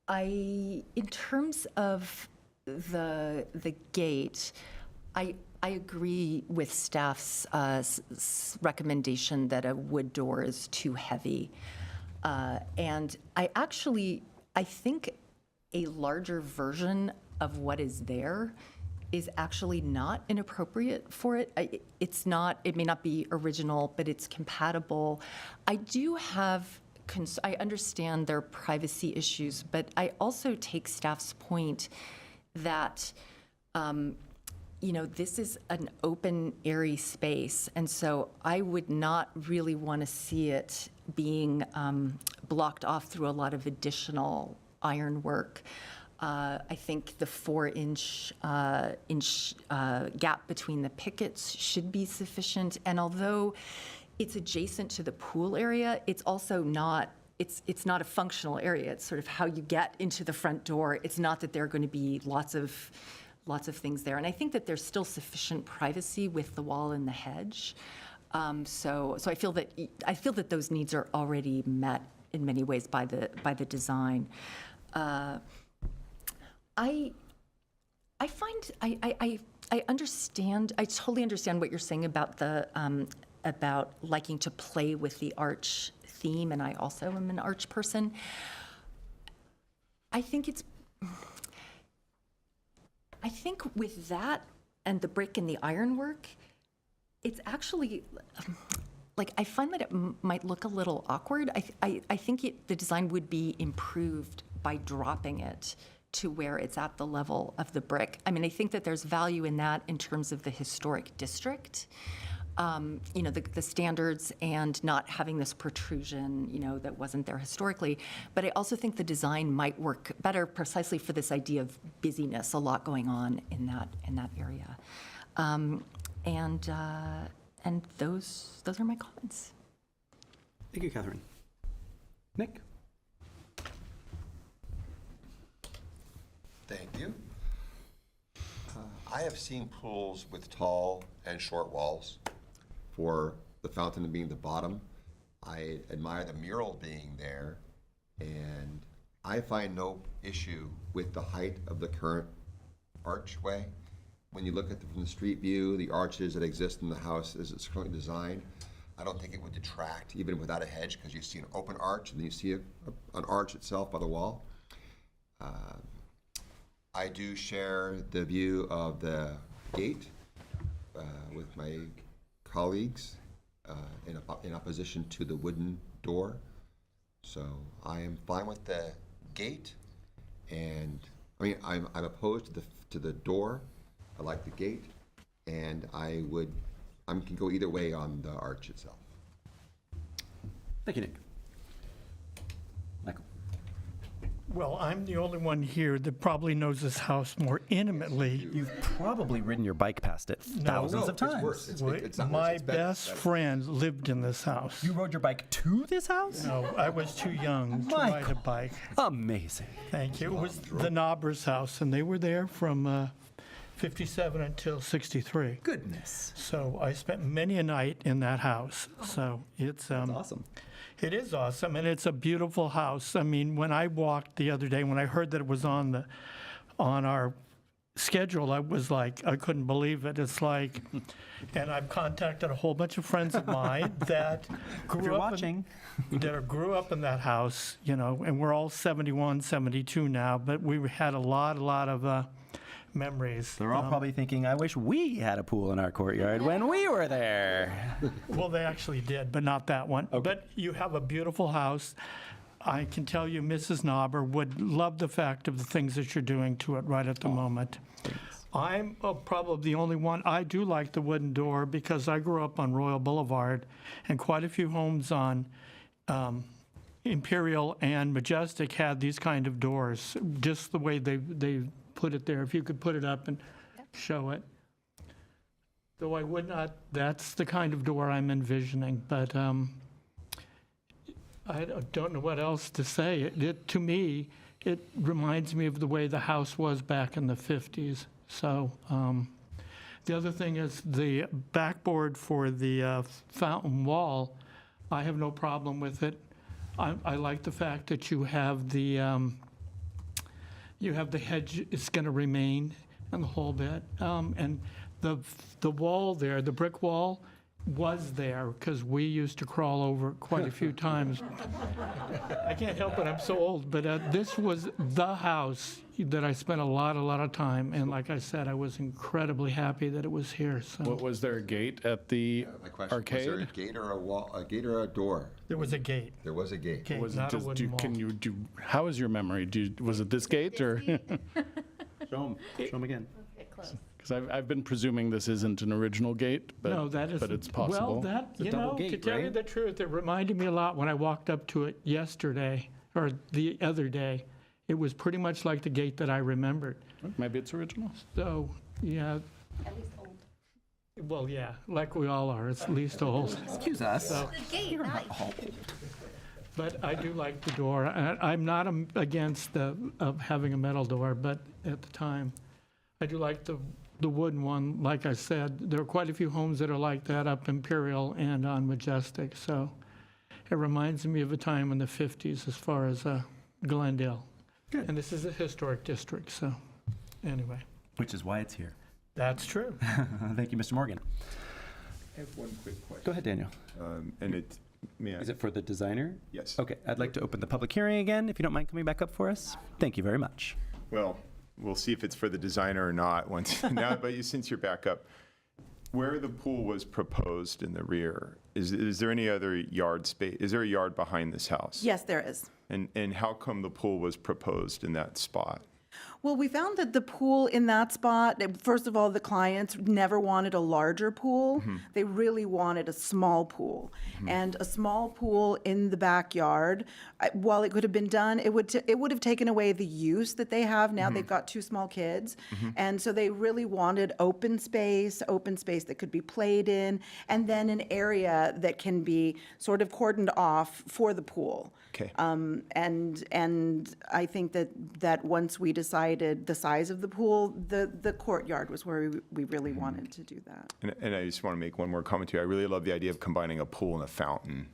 In terms of the gate, I agree with staff's recommendation that a wood door is too heavy. And I think a larger version of what is there is actually not inappropriate for it. It may not be original, but it's compatible. I do have I understand their privacy issues, but I also take staff's point that, this is an open, airy space, and so I would not really want to see it being blocked off through a lot of additional ironwork. I think the 4-inch gap between the pickets should be sufficient. And although it's adjacent to the pool area, it's also not, it's not a functional area. It's sort of how you get into the front door. It's not that there are going to be lots of things there. And I think that there's still sufficient privacy with the wall and the hedge. So I feel that those needs are already met in many ways by the design. I understand. I totally understand what you're saying about about liking to play with the arch theme, and I also am an arch person. I think with that and the brick and the ironwork, it's actually like I find that it might look a little awkward. I think the design would be improved by dropping it to where it's at the level of the brick. I mean, I think that there's value in that in terms of the historic district, the standards and not having this protrusion, that wasn't there historically. But I also think the design might work better precisely for this idea of busyness, a lot going on in that area. And those are my comments. Thank you, Catherine. Nick? Thank you. I have seen pools with tall and short walls for the fountain being the bottom. I admire the mural being there, and I find no issue with the height of the current archway. When you look at from the street view, the arches that exist in the house as it's currently designed, I don't think it would detract even without a hedge, because you see an open arch and then you see an arch itself by the wall. I do share the view of the gate with my colleagues in opposition to the wooden door. So I am fine with the gate, and I mean I'm opposed to the door. I like the gate, and I can go either way on the arch itself. Thank you, Nick. Michael? Well, I'm the only one here that probably knows this house more intimately. You've probably ridden your bike past it thousands of times. It's worse. It's not My worse. It's better. best friend lived in this house. You rode your bike to this house? No, I was too young to ride a Michael. bike. Amazing. Thank you. It was the Knobbers house, and they were there from 57 until 63. Goodness. So I spent many a night in that house. So it's Awesome. It is awesome, and it's a beautiful house. I mean, when I walked the other day, when I heard that it was on our schedule, I was like, I couldn't believe it. It's like, and I've contacted a whole bunch of friends of mine that grew up in that house, and we're all 71, 72 now, but we had a lot of memories. They're all probably thinking, I wish we had a pool in our courtyard when we were there. Well, they actually did, but not that one. Okay. But you have a beautiful house. I can tell you Mrs. Knobber would love the fact of the things that you're doing to it right at the moment. I'm probably the only one. I do like the wooden door because I grew up on Royal Boulevard, and quite a few homes on Imperial and Majestic had these kind of doors, just the way they put it there. If you could put it up and show it. Though I would not, that's the kind of door I'm envisioning, but I don't know what else to say. To me, it reminds me of the way the house was back in the 50s. So the other thing is the backboard for the fountain wall, I have no problem with it. I like the fact that you have the hedge is going to remain and the whole bit. And the wall there, the brick wall, was there because we used to crawl over it quite a few times. I can't help it, I'm so old, but this was the house that I spent a lot of time. And like I said, I was incredibly happy that it was here. So What, was there a gate at the My question, arcade? was there a gate or a wall, a gate or a door? there was a gate. There was a gate. Gate, Was it not a just, wooden wall. can you do, how is your memory? Was it this gate or? Show them again. Because I've been presuming this isn't an original gate, but, No, that is. but it's possible. Well, that, a double to gate, tell you right? the truth, it reminded me a lot when I walked up to it yesterday, or the other day. It was pretty much like the gate that I remembered. Maybe it's original. So, yeah, At least old. well, yeah, like we all are, it's at least old. Excuse us. But I do like the door. I'm not against of having a metal door, but at the time, I do like the wooden one. Like I said, there are quite a few homes that are like that up Imperial and on Majestic. So it reminds me of a time in the 50s as far as Glendale. And this is a historic district, so anyway, Which is why it's here. that's true. Thank you, Mr. Morgan. I have one quick question. Go ahead, Daniel. And it, may I? Is it for the designer? Yes. Okay, I'd like to open the public hearing again, if you don't mind coming back up for us. Thank you very much. Well, we'll see if it's for the designer or not once, now, but since you're back up. Where the pool was proposed in the rear, is there any other yard space? Is there a yard behind this house? Yes, there is. And how come the pool was proposed in that spot? Well, we found that the pool in that spot, first of all, the clients never wanted a larger pool. They really wanted a small pool. And a small pool in the backyard, while it could have been done, it would have taken away the use that they have now. They've got 2 small kids. And so they really wanted open space that could be played in, and then an area that can be sort of cordoned off for the pool. Okay. And I think that once we decided the size of the pool, the courtyard was where we really wanted to do that. And I just want to make one more comment too. I really love the idea of combining a pool and a fountain.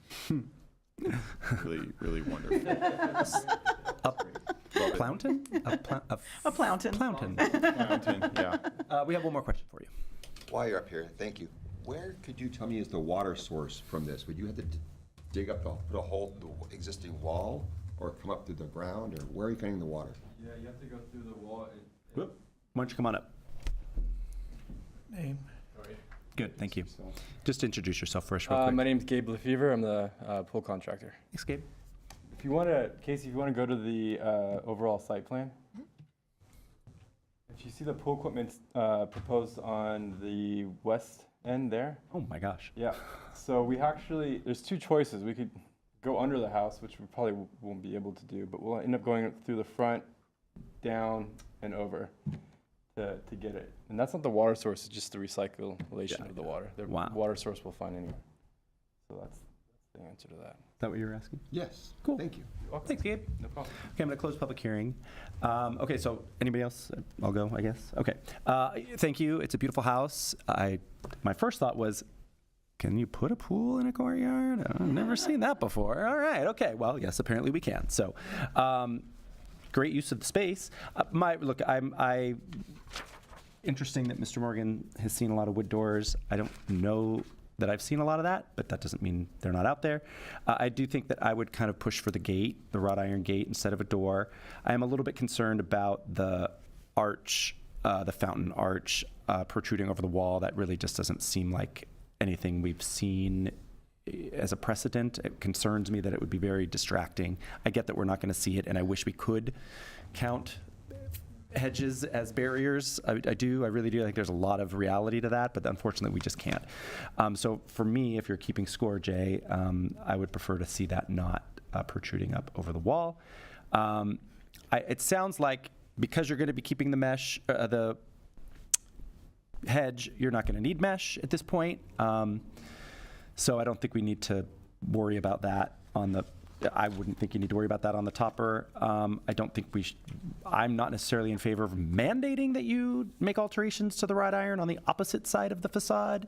Really, really wonderful. Plounton? A Plounton. Plounton. Fountain, yeah. We have one more question for you. While you're up here, thank you. Where could you tell me is the water source from this? Would you have to dig up, put a hole in the existing wall, or come up through the ground, or where are you finding the water? Yeah, you have to go through the wall. Whoop. Why don't you come on up? Name. Good, thank you. Just introduce yourself first, real quick. My name's Gabe Lefevre. I'm the pool contractor. Thanks, Gabe. If you want to, Casey, if you want to go to the overall site plan, if you see the pool equipment proposed on the west end there, Oh, my gosh. yeah. So we actually, there's 2 choices. We could go under the house, which we probably won't be able to do, but we'll end up going through the front, down, and over to get it. And that's not the water source, it's just the recirculation of the water. The Wow. water source we'll find anywhere. So that's the answer to that. Is that what you were asking? Yes. Cool. Thank you. Thanks, Gabe. No problem. Okay, I'm going to close public hearing. Okay, so anybody else? I'll go, I guess. Okay. Thank you. It's a beautiful house. My first thought was, can you put a pool in a courtyard? I've never seen that before. All right. Okay. Well, yes, apparently we can. So, great use of the space. Interesting that Mr. Morgan has seen a lot of wood doors. I don't know that I've seen a lot of that, but that doesn't mean they're not out there. I do think that I would kind of push for the gate, the wrought iron gate instead of a door. I am a little bit concerned about the arch, the fountain arch protruding over the wall. That really just doesn't seem like anything we've seen as a precedent. It concerns me that it would be very distracting. I get that we're not going to see it, and I wish we could count hedges as barriers. I really do. I think there's a lot of reality to that, but unfortunately we just can't. So for me, if you're keeping score, Jay, I would prefer to see that not protruding up over the wall. It sounds like because you're going to be keeping the mesh, the hedge, you're not going to need mesh at this point. So I don't think we need to worry about that I wouldn't think you need to worry about that on the topper. I don't think I'm not necessarily in favor of mandating that you make alterations to the wrought iron on the opposite side of the facade,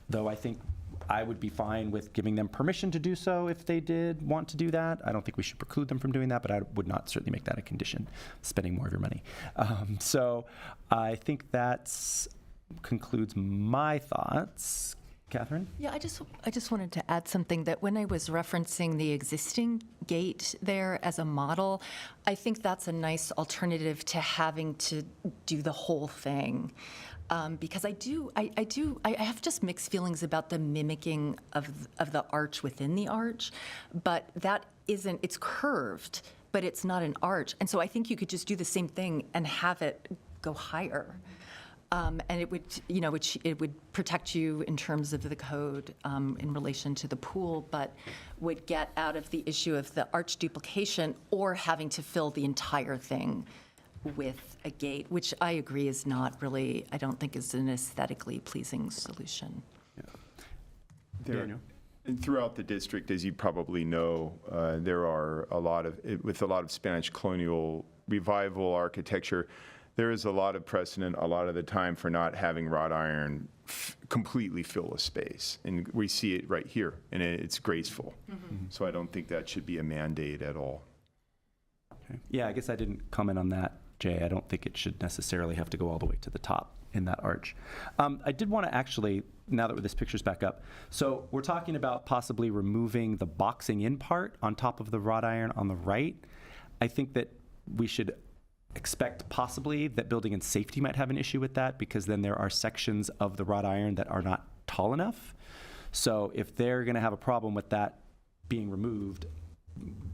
though I think I would be fine with giving them permission to do so if they did want to do that. I don't think we should preclude them from doing that, but I would not certainly make that a condition, spending more of your money. So I think that concludes my thoughts. Catherine? Yeah, I just wanted to add something that when I was referencing the existing gate there as a model, I think that's a nice alternative to having to do the whole thing. Because I have just mixed feelings about the mimicking of the arch within the arch, but it's curved, but it's not an arch. And so I think you could just do the same thing and have it go higher. And it would, it would protect you in terms of the code in relation to the pool, but would get out of the issue of the arch duplication or having to fill the entire thing with a gate, which I agree is not really, I don't think is an aesthetically pleasing solution. Daniel? Throughout the district, as you probably know, there are with a lot of Spanish colonial revival architecture, there is a lot of precedent a lot of the time for not having wrought iron completely fill a space. And we see it right here, and it's graceful. So I don't think that should be a mandate at all. Okay. Yeah, I guess I didn't comment on that, Jay. I don't think it should necessarily have to go all the way to the top in that arch. I did want to actually, now that this picture's back up, so we're talking about possibly removing the boxing in part on top of the wrought iron on the right. I think that we should expect possibly that building and safety might have an issue with that, because then there are sections of the wrought iron that are not tall enough. So if they're going to have a problem with that being removed,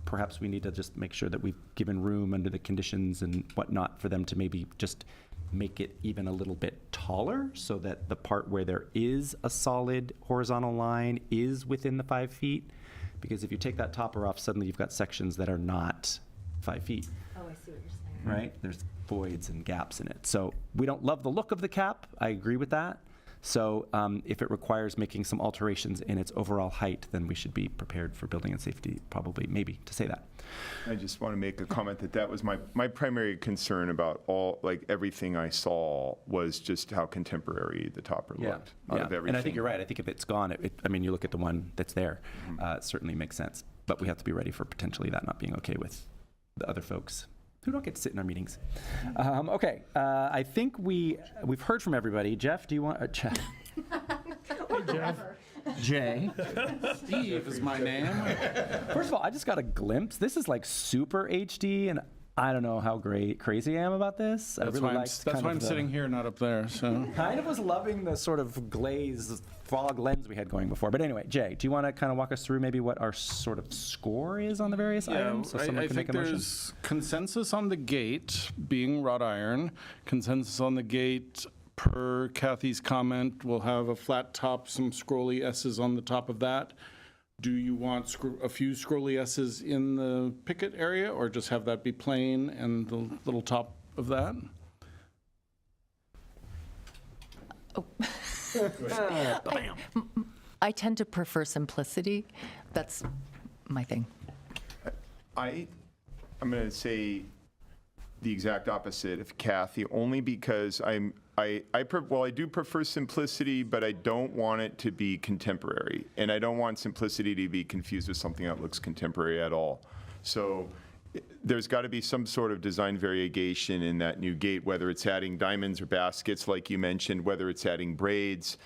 perhaps we need to just make sure that we've given room under the conditions and whatnot for them to maybe just make it even a little bit taller, so that the part where there is a solid horizontal line is within the 5 feet. Because if you take that topper off, suddenly you've got sections that are not 5 feet. Oh, I see what you're saying. Right? There's voids and gaps in it. So we don't love the look of the cap. I agree with that. So if it requires making some alterations in its overall height, then we should be prepared for building and safety, probably, maybe, to say that. I just want to make a comment that was my primary concern about everything I saw was just how contemporary the topper looked out of everything. And I think you're right. I think if it's gone, I mean, you look at the one that's there, it certainly makes sense. But we have to be ready for potentially that not being okay with the other folks who don't get to sit in our meetings. Okay, I think we've heard from everybody. Jeff, do you want Jeff? Jay. Steve is my name. First of all, I just got a glimpse. This is like super HD, and I don't know how crazy I am about this. That's why I'm sitting here, not up there. So kind of was loving the sort of glazed fog lens we had going before. But anyway, Jay, do you want to kind of walk us through maybe what our sort of score is on the various items? So someone I can think make a motion? there's consensus on the gate being wrought iron, consensus on the gate per Kathy's comment. We'll have a flat top, some scrolly S's on the top of that. Do you want a few scrolly S's in the picket area, or just have that be plain and the little top of that? I tend to prefer simplicity. That's my thing. I'm going to say the exact opposite of Kathy, only because I do prefer simplicity, but I don't want it to be contemporary, and I don't want simplicity to be confused with something that looks contemporary at all. So there's got to be some sort of design variegation in that new gate, whether it's adding diamonds or baskets, like you mentioned, whether it's adding braids.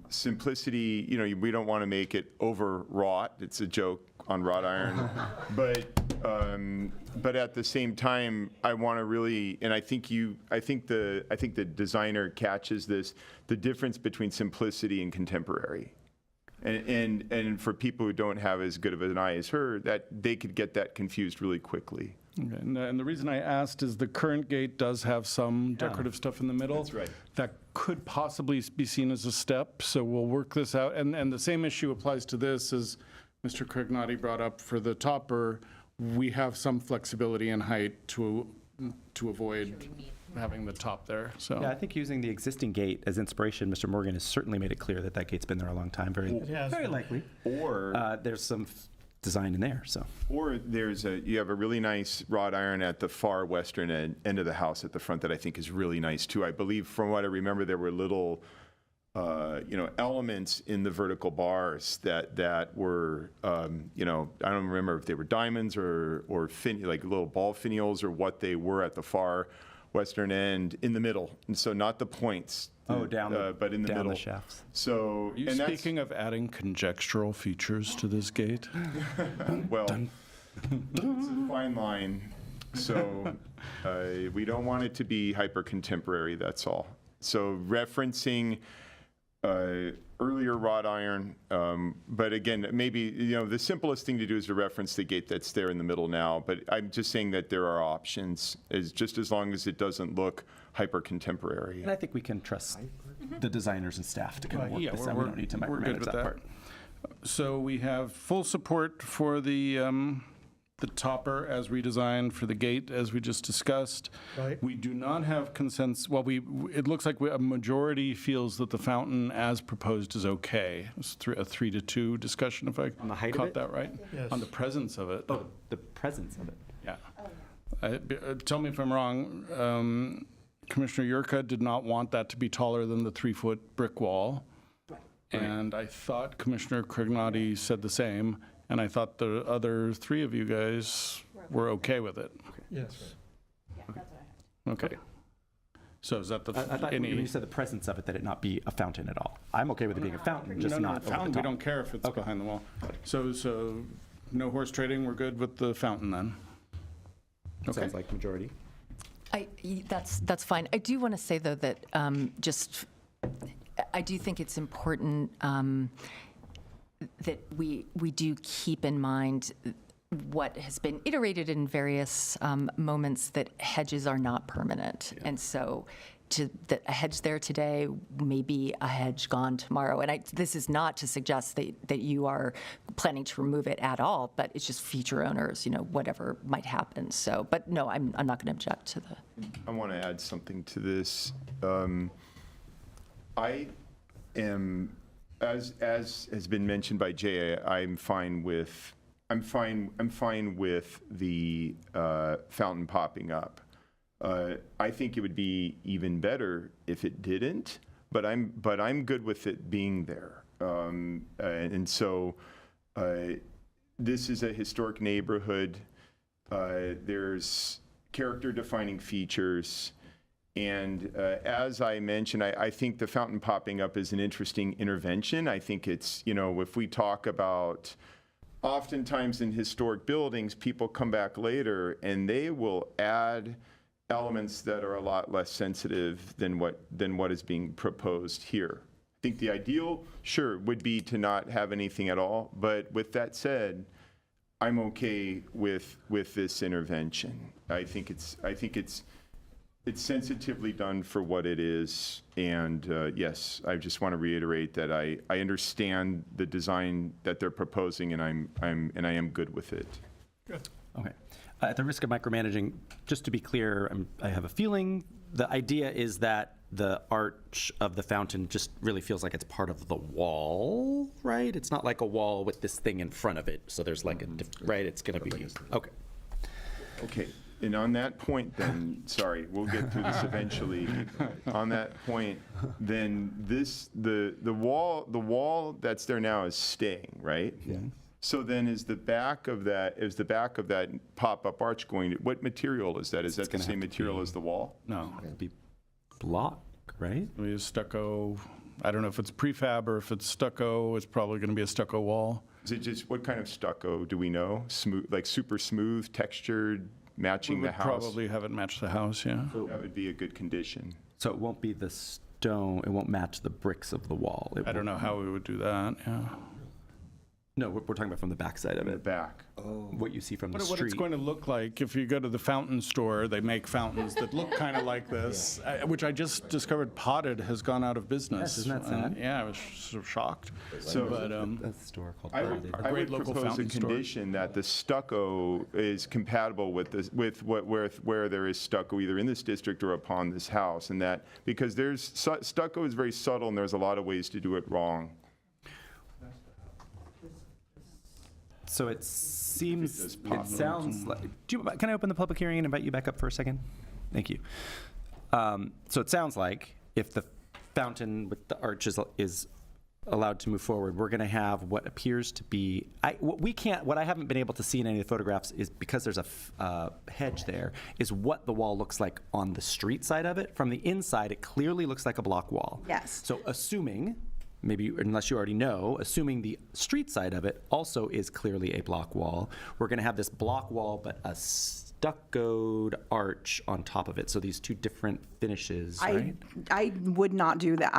Simplicity, we don't want to make it overwrought. It's a joke on wrought iron, but at the same time, I want to really, and I think the designer catches this, the difference between simplicity and contemporary. And for people who don't have as good of an eye as her, that they could get that confused really quickly. Okay, and the reason I asked is the current gate does have some decorative stuff in the middle. That's right. That could possibly be seen as a step, so we'll work this out. And the same issue applies to this as Mr. Crignotti brought up for the topper. We have some flexibility in height to avoid having the top there, so. Yeah, I think using the existing gate as inspiration, Mr. Morgan has certainly made it clear that that gate's been there a long time, very likely. Or there's some design in there, so. Or you have a really nice wrought iron at the far western end of the house at the front that I think is really nice too. I believe, from what I remember, there were little, elements in the vertical bars that were, I don't remember if they were diamonds or like little ball finials or what they were at the far western end in the middle, and so not the points. But in the middle. The shafts. So, Are you speaking of adding conjectural features to this gate? Well, it's a fine line. So we don't want it to be hyper contemporary. That's all. So referencing earlier wrought iron. But again, maybe, the simplest thing to do is to reference the gate that's there in the middle now. But I'm just saying that there are options, just as long as it doesn't look hyper-contemporary. And I think we can trust the designers and staff to kind of work Yeah, this out. We don't need to we're good micromanage with that part. So we have full support for the topper as redesigned for the gate, as we just discussed. Right. We do not have consensus, well, it looks like a majority feels that the fountain as proposed is okay. It's a 3-2 discussion, if I On the height of caught it? that right? Yes. On the presence of it. Oh, the presence of it. Yeah. Tell me if I'm wrong. Commissioner Yurka did not want that to be taller than the 3-foot brick wall. And I thought Commissioner Crignati said the same, and I thought the other 3 of you guys were okay with it. Yes. Okay. So is that the, I thought when you said the presence of it, that it not be a fountain at all. I'm okay with it being a fountain, just not over the fountain, we top. don't care if it's behind the wall. So no horse trading, we're good with the fountain then? Okay. Sounds like majority. That's fine. I do want to say, though, that I do think it's important that we do keep in mind what has been iterated in various moments, that hedges are not permanent. And so that a hedge there today may be a hedge gone tomorrow. And this is not to suggest that you are planning to remove it at all, but it's just future owners, whatever might happen. So, but no, I'm not going to object to the. I want to add something to this. I am, as has been mentioned by Jay, I'm fine with the fountain popping up. I think it would be even better if it didn't, but I'm good with it being there. And so this is a historic neighborhood. There's character-defining features. And as I mentioned, I think the fountain popping up is an interesting intervention. I think it's, if we talk about, oftentimes in historic buildings, people come back later and they will add elements that are a lot less sensitive than what is being proposed here. I think the ideal, sure, would be to not have anything at all. But with that said, I'm okay with this intervention. I think it's sensitively done for what it is, and yes, I just want to reiterate that I understand the design that they're proposing, and I am good with it. Good. Okay. At the risk of micromanaging, just to be clear, I have a feeling the idea is that the arch of the fountain just really feels like it's part of the wall, right? It's not like a wall with this thing in front of it. So there's like right? It's going to be, okay. Okay. And on that point, then, sorry, we'll get through this eventually. On that point, then the wall that's there now is staying, right? Yeah. So then is the back of that pop-up arch going to, what material is that? Is that the same material as the wall? No. It'd be block, right? We use stucco. I don't know if it's prefab or if it's stucco. It's probably going to be a stucco wall. Is it just, what kind of stucco do we know? Smooth, like super smooth, textured, matching the house? We would probably have it match the house, yeah. That would be a good condition. So it won't be the stone, it won't match the bricks of the wall. I don't know how we would do that, yeah. No, we're talking about from the back side of In the it. back. What you see from the What street. it's going to look like, if you go to the fountain store, they make fountains that look kind of like this, which I just discovered Potted has gone out of business. Yes, isn't that sad? Yeah, I was sort of shocked. So- But, A store called I Potted. would, Our I great would local propose a fountain store. condition that the stucco is compatible with this, where there is stucco either in this district or upon this house, and that, because stucco is very subtle and there's a lot of ways to do it wrong. So it seems, does it pop. sounds like, can I open the public hearing and invite you back up for a second? Thank you. So it sounds like if the fountain with the arch is allowed to move forward, we're going to have what appears to be, what I haven't been able to see in any of the photographs is, because there's a hedge there, is what the wall looks like on the street side of it. From the inside, it clearly looks like a block wall. Yes. So assuming, maybe unless you already know, assuming the street side of it also is clearly a block wall, we're going to have this block wall, but stuccoed arch on top of it. So these two different finishes, I right? I would not do that.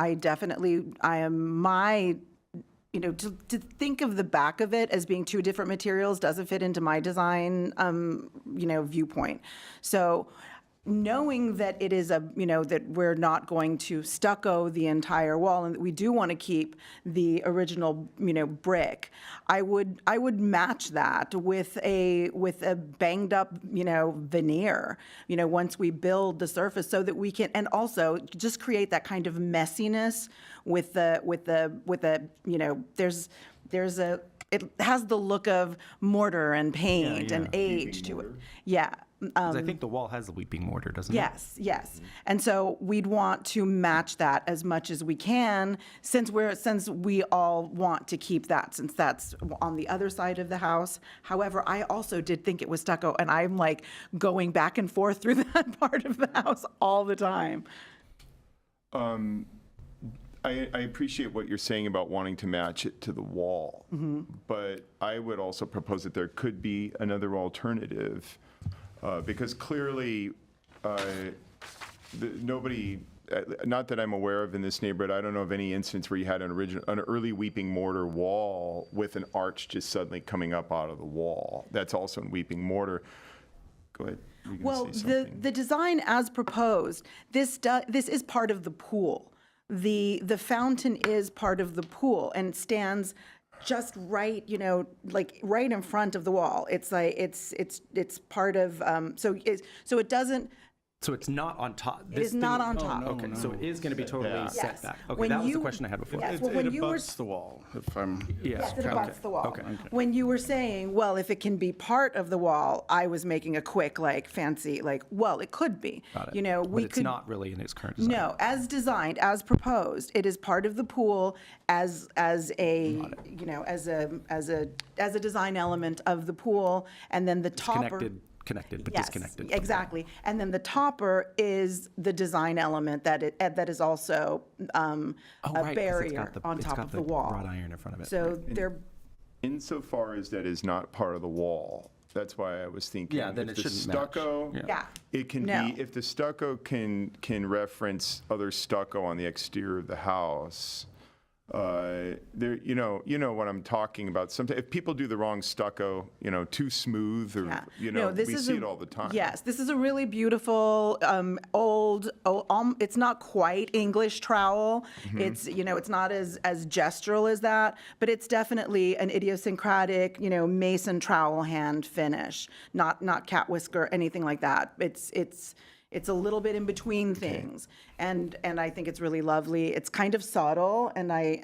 To think of the back of it as being two different materials doesn't fit into my design, viewpoint. So knowing that it is that we're not going to stucco the entire wall and that we do want to keep the original, brick, I would match that with a banged up, veneer, once we build the surface so that we can, and also just create that kind of messiness with the it has the look of mortar and paint and age to it. Yeah. 'Cause I think the wall has the weeping mortar, doesn't it? Yes. And so we'd want to match that as much as we can, since we all want to keep that, since that's on the other side of the house. However, I also did think it was stucco, and I'm like going back and forth through that part of the house all the time. I appreciate what you're saying about wanting to match it to the wall, but I would also propose that there could be another alternative, because clearly nobody, not that I'm aware of in this neighborhood, I don't know of any instance where you had an early weeping mortar wall with an arch just suddenly coming up out of the wall. That's also in weeping mortar. Go ahead. You can Well, say the something. design as proposed, this is part of the pool. The fountain is part of the pool and stands just right, like right in front of the wall. It's like it's part of so it doesn't. So it's not on top. It is not on top. Okay, so it is going to be totally Yeah. set back. Okay, When that was the you- question I had before. Yes. It Well, when it you were- abuts the wall, if I'm. Yes, it abuts the wall. Okay. When you were saying, well, if it can be part of the wall, I was making a quick, fancy, well, it could be. Got it. We But it's could. not really in its current design. No, as designed, as proposed, it is part of the pool as a design element of the pool, and then the topper. Connected, but Yes, disconnected. exactly. And then the topper is the design element that is also Oh, a right, 'cause it's barrier got the- on it's top got of the wall. Wrought iron in front of it. So they're. Insofar as that is not part of the wall, that's why I was thinking. Yeah, then if it the shouldn't match. stucco, Yeah. it can No. be, if the stucco can reference other stucco on the exterior of the house, there, you know what I'm talking about. Sometimes, if people do the wrong stucco, too smooth, or, No, this we is see it all the time. Yes, this is a really beautiful, it's not quite English trowel. It's, it's not as gestural as that, but it's definitely an idiosyncratic, mason trowel hand finish, not cat whisker, anything like that. It's a little bit in between things, and I think it's really lovely. It's kind of subtle, and I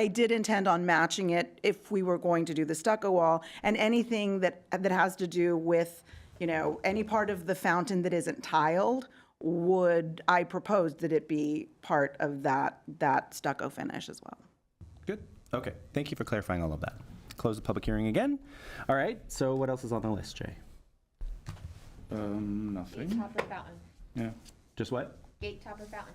did intend on matching it if we were going to do the stucco wall, and anything that has to do with, any part of the fountain that isn't tiled, I proposed that it be part of that stucco finish as well. Good. Okay. Thank you for clarifying all of that. Close the public hearing again. All right. So what else is on the list, Jay? Nothing. Topper fountain. Yeah. Just what? Gate topper fountain.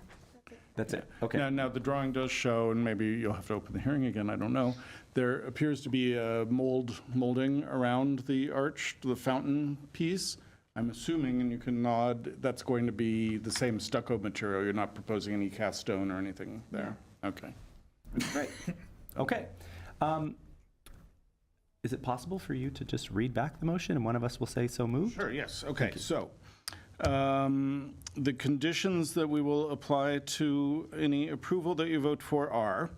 That's it. Okay. Now, the drawing does show, and maybe you'll have to open the hearing again, I don't know. There appears to be a molding around the arch, the fountain piece. I'm assuming, and you can nod, that's going to be the same stucco material. You're not proposing any cast stone or anything there? Okay. Great. Okay. Is it possible for you to just read back the motion and one of us will say so moved? Sure, yes, okay, so, the conditions that we will apply to any approval that you vote for are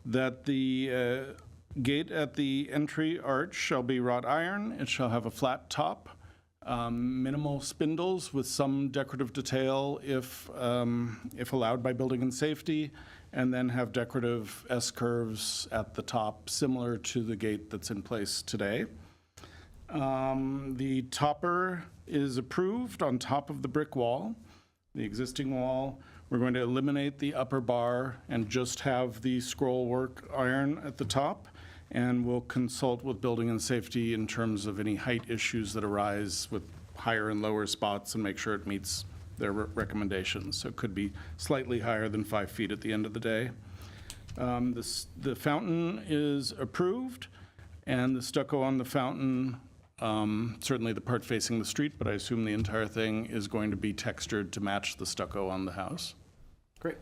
that the gate at the entry arch shall be wrought iron, it shall have a flat top, minimal spindles with some decorative detail if allowed by building and safety, and then have decorative S-curves at the top, similar to the gate that's in place today. The topper is approved on top of the brick wall, the existing wall. We're going to eliminate the upper bar and just have the scroll work iron at the top, and we'll consult with building and safety in terms of any height issues that arise with higher and lower spots and make sure it meets their recommendations. So it could be slightly higher than 5 feet at the end of the day. The fountain is approved, and the stucco on the fountain Certainly the part facing the street, but I assume the entire thing is going to be textured to match the stucco on the house. Great.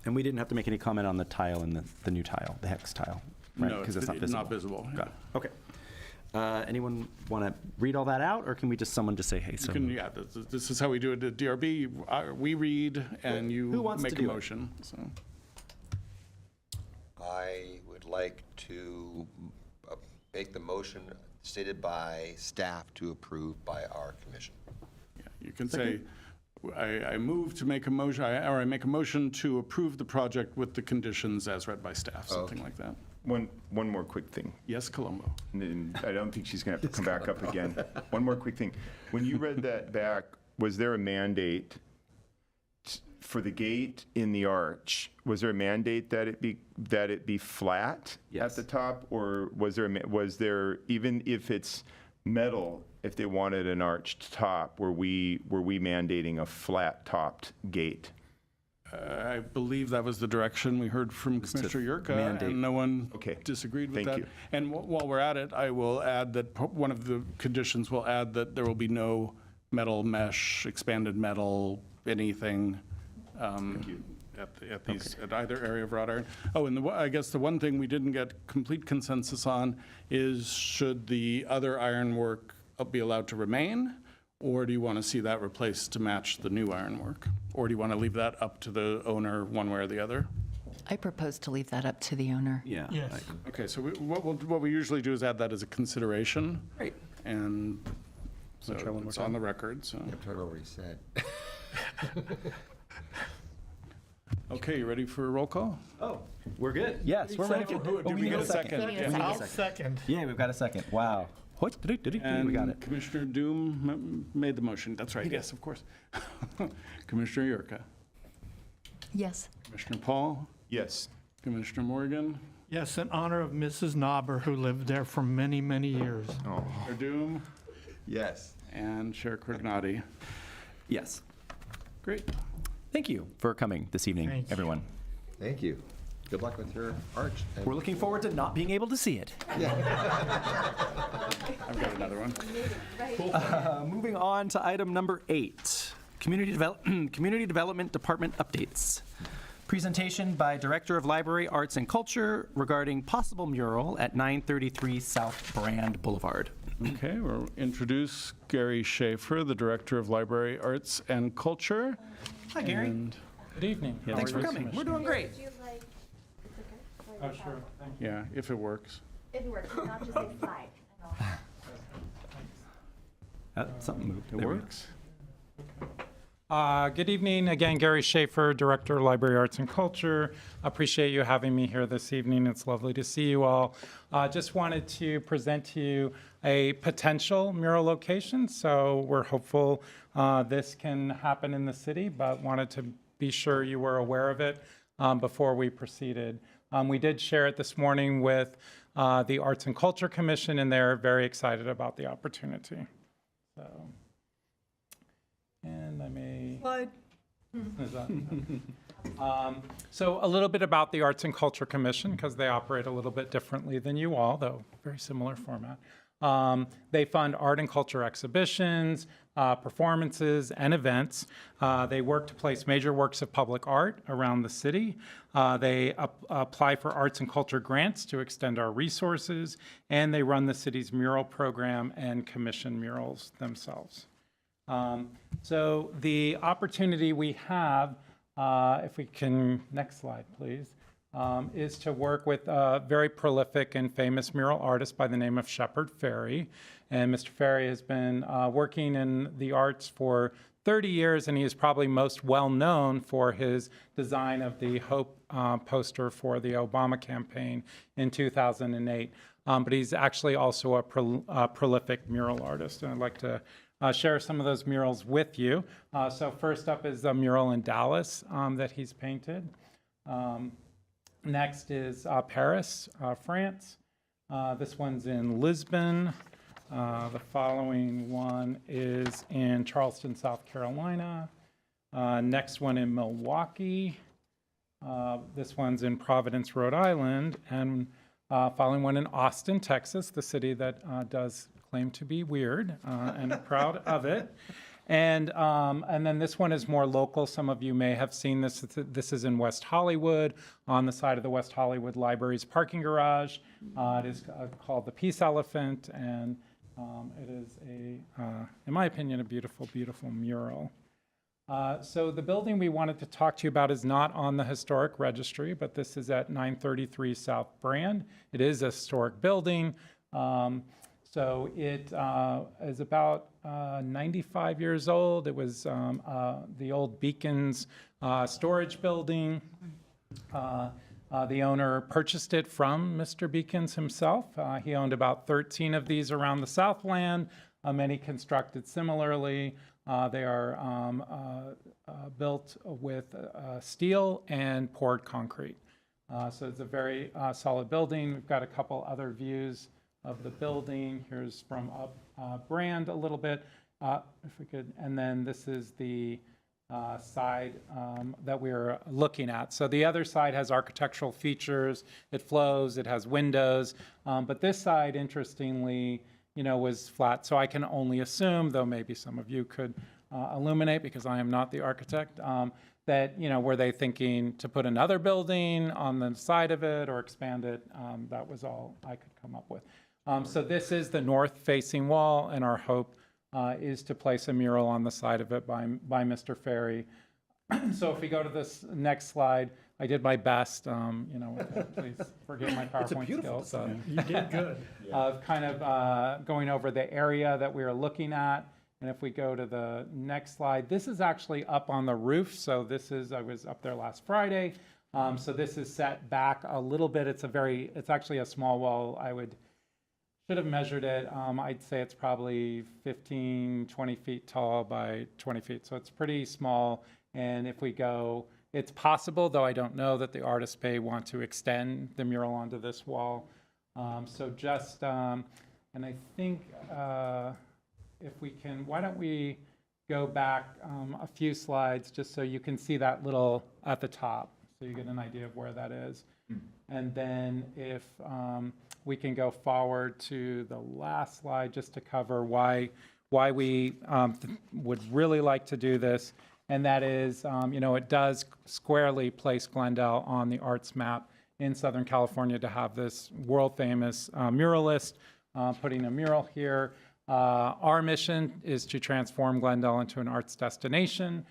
And we didn't have to make any comment on the tile and the new tile, the hex tile, right? No, Because it's not visible. Not visible. Got it. Okay. Anyone want to read all that out, or can we someone just say, hey, so? Yeah, this is how we do it at DRB. We read and Who you wants to make a do it? motion. So. I would like to make the motion stated by staff to approve by our commission. Yeah, you can say, I move to make a motion, or I make a motion to approve the project with the conditions as read by staff, something like that. One more quick thing. Yes, Colombo. And I don't think she's going to have to come back up again. One more quick thing. When you read that back, was there a mandate for the gate in the arch? Was there a mandate that it be flat Yes. at the top, or was there even if it's metal, if they wanted an arched top, were we mandating a flat topped gate? I believe that was the direction we heard from to Commissioner Yurka, mandate. and no one Okay. disagreed with Thank that. you. And while we're at it, I will add that one of the conditions will add that there will be no metal mesh, expanded metal, anything at either area of wrought iron. Oh, and I guess the one thing we didn't get complete consensus on is should the other ironwork be allowed to remain? Or do you want to see that replaced to match the new ironwork? Or do you want to leave that up to the owner one way or the other? I propose to leave that up to the owner. Yeah. Yes. Okay, so what we usually do is add that as a consideration. Great. And so try one more it's on the record, so. I'm trying to remember what he said. Okay, you ready for a roll call? Oh, we're good. Yes, we're ready. Did we get a second? We need a Yeah. second. I'll second. Yeah, we've got a second. Wow. What? We got it. Commissioner Doom made the motion. That's right, yes, of course. Commissioner Yurka, Yes. Commissioner Paul, Yes. Commissioner Morgan, Yes, in honor of Mrs. Knobber, who lived there for many, many years. Chair Doom, Yes. and Chair Crignati. Yes. Great. Thank you for coming this evening, Thank you. everyone. Thank you. Good luck with your arch. And We're looking forward to not being able to see it. I've got another one. Moving on to item number 8, Community Development Department updates. Presentation by Director of Library, Arts, and Culture regarding possible mural at 933 South Brand Boulevard. Okay, we'll introduce Gary Schaefer, the Director of Library, Arts, and Culture. Hi, Gary. And, Good evening. Thanks for coming. We're doing great. Oh, sure. Thank you. yeah, if it works. If it works, not just like slide. Something moved. It There we go. works. Good evening. Again, Gary Schaefer, Director of Library Arts and Culture. Appreciate you having me here this evening. It's lovely to see you all. Just wanted to present to you a potential mural location. So we're hopeful this can happen in the city, but wanted to be sure you were aware of it before we proceeded. We did share it this morning with the Arts and Culture Commission, and they're very excited about the opportunity. So. And I may. Slide. So a little bit about the Arts and Culture Commission, because they operate a little bit differently than you all, though very similar format. They fund art and culture exhibitions, performances, and events. They work to place major works of public art around the city. They apply for arts and culture grants to extend our resources, and they run the city's mural program and commission murals themselves. So the opportunity we have, if we can, next slide, please, is to work with a very prolific and famous mural artist by the name of Shepard Fairey. And Mr. Fairey has been working in the arts for 30 years, and he is probably most well known for his design of the Hope poster for the Obama campaign in 2008. But he's actually also a prolific mural artist, and I'd like to share some of those murals with you. So first up is a mural in Dallas that he's painted. Next is Paris, France. This one's in Lisbon. The following one is in Charleston, South Carolina. Next one in Milwaukee. This one's in Providence, Rhode Island. And following one in Austin, Texas, the city that does claim to be weird and proud of it. And then this one is more local. Some of you may have seen this. This is in West Hollywood, on the side of the West Hollywood Library's parking garage. It is called the Peace Elephant, and it is in my opinion, a beautiful, beautiful mural. So the building we wanted to talk to you about is not on the historic registry, but this is at 933 South Brand. It is a historic building. So it is about 95 years old. It was the old Beacons storage building. The owner purchased it from Mr. Beacons himself. He owned about 13 of these around the Southland, many constructed similarly. They are built with steel and poured concrete. So it's a very solid building. We've got a couple other views of the building. Here's from up Brand a little bit, if we could. And then this is the side that we're looking at. So the other side has architectural features. It flows, it has windows. But this side, interestingly, was flat. So I can only assume, though maybe some of you could illuminate because I am not the architect, that, were they thinking to put another building on the side of it or expand it? That was all I could come up with. So this is the north-facing wall, and our hope is to place a mural on the side of it by Mr. Ferry. So if we go to this next slide, I did my best, with that. Please forgive my PowerPoint skills. You did good. Of kind of going over the area that we are looking at. And if we go to the next slide, this is actually up on the roof. So I was up there last Friday. So this is set back a little bit. It's actually a small wall. Should have measured it. I'd say it's probably 15, 20 feet tall by 20 feet. So it's pretty small. And if we go, it's possible, though I don't know, that the artist may want to extend the mural onto this wall. So just, and I think if we can, why don't we go back a few slides just so you can see that little at the top, so you get an idea of where that is. And then if we can go forward to the last slide just to cover why we would really like to do this. And that is, it does squarely place Glendale on the arts map in Southern California to have this world-famous muralist putting a mural here. Our mission is to transform Glendale into an arts destination.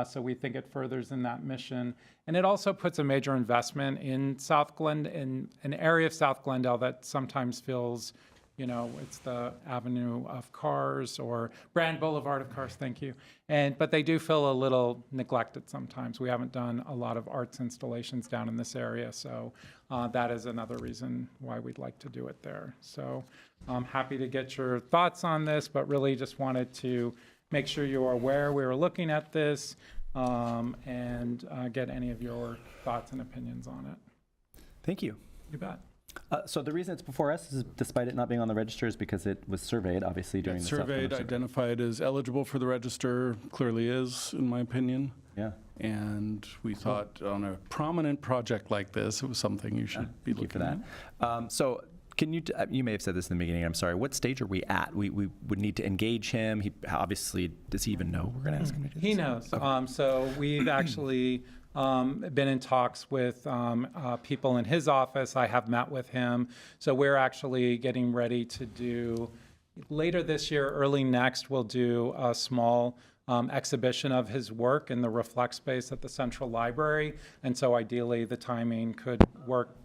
So we think it furthers in that mission. And it also puts a major investment in South Glendale, in an area of South Glendale that sometimes feels, it's the Avenue of Cars or Brand Boulevard of Cars, thank you. But they do feel a little neglected sometimes. We haven't done a lot of arts installations down in this area. So that is another reason why we'd like to do it there. So I'm happy to get your thoughts on this, but really just wanted to make sure you're aware we were looking at this and get any of your thoughts and opinions on it. Thank you. You bet. So the reason it's before us is, despite it not being on the register, is because it was surveyed, obviously, during the Surveyed, identified as eligible for the register, clearly is, in my opinion. Yeah. And we thought on a prominent project like this, it was something you should be looking at. Thank you for that. So can you, you may have said this in the beginning, I'm sorry, what stage are we at? We would need to engage him. He obviously, does he even know we're going to ask him to do this? He knows. Okay. So we've actually been in talks with people in his office. I have met with him. So we're actually getting ready to do, later this year, early next, we'll do a small exhibition of his work in the Reflect space at the Central Library. And so ideally the timing could work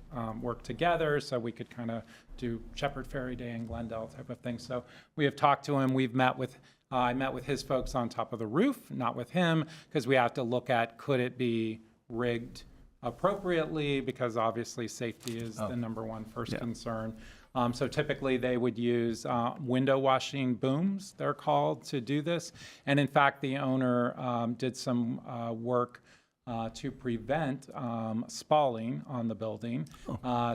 together, so we could kind of do Shepherd Ferry Day in Glendale type of thing. So we have talked to him. We've met with, I met with his folks on top of the roof, not with him, because we have to look at, could it be rigged appropriately, because obviously safety is the number one first concern. So typically they would use window washing booms, they're called, to do this. And in fact, the owner did some work to prevent spalling on the building.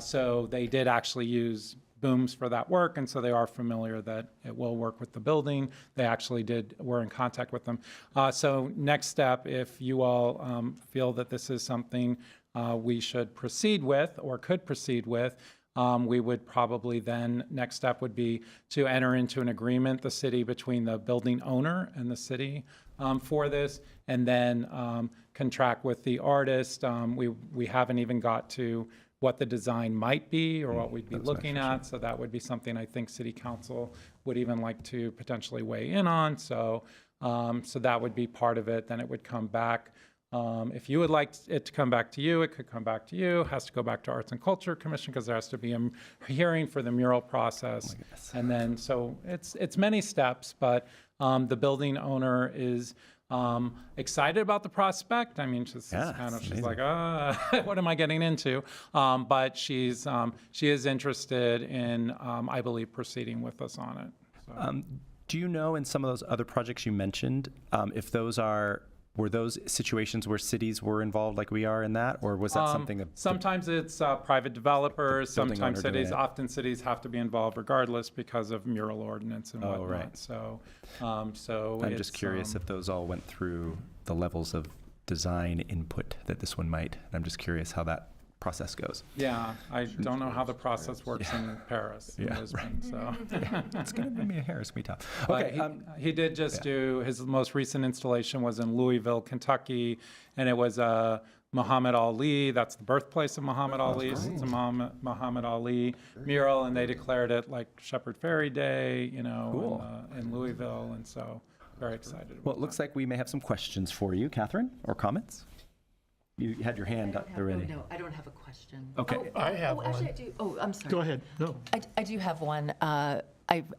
So they did actually use booms for that work, and so they are familiar that it will work with the building. They actually were in contact with them. So next step, if you all feel that this is something we should proceed with or could proceed with, we would probably then, next step would be to enter into an agreement, the city, between the building owner and the city for this, and then contract with the artist. We haven't even got to what the design might be or what we'd be looking at, so that would be something I think City Council would even like to potentially weigh in on. So that would be part of it. Then it would come back. If you would like it to come back to you, it could come back to you. It has to go back to Arts and Culture Commission because there has to be a hearing for the mural process. And then, so it's many steps, but the building owner is excited about the prospect. I mean, she's like, what am I getting into? But she is interested in, I believe, proceeding with us on it. So. Do you know in some of those other projects you mentioned, if those were those situations where cities were involved like we are in that, or was that something that sometimes it's private developers, building sometimes owner doing cities, it? often cities have to be involved regardless because of mural ordinance and whatnot. right. So I'm just curious if those all went through the levels of design input that this one might. I'm just curious how that process goes. Yeah, I don't know how the process works in Paris, in Lisbon, so. It's going to be it's gonna be tough. But Okay, he did just do, his most recent installation was in Louisville, Kentucky, and it was Muhammad Ali. That's the birthplace of Muhammad Ali. So it's a Muhammad Ali mural, and they declared it like Shepherd Ferry Day, in Louisville, and so very excited about well, it looks like we may have some questions for you, Catherine, or comments. You had your hand up already. No, I don't have a question. Okay. I have Actually, one. I do. Oh, I'm sorry. Go ahead. No. I do have one. I'm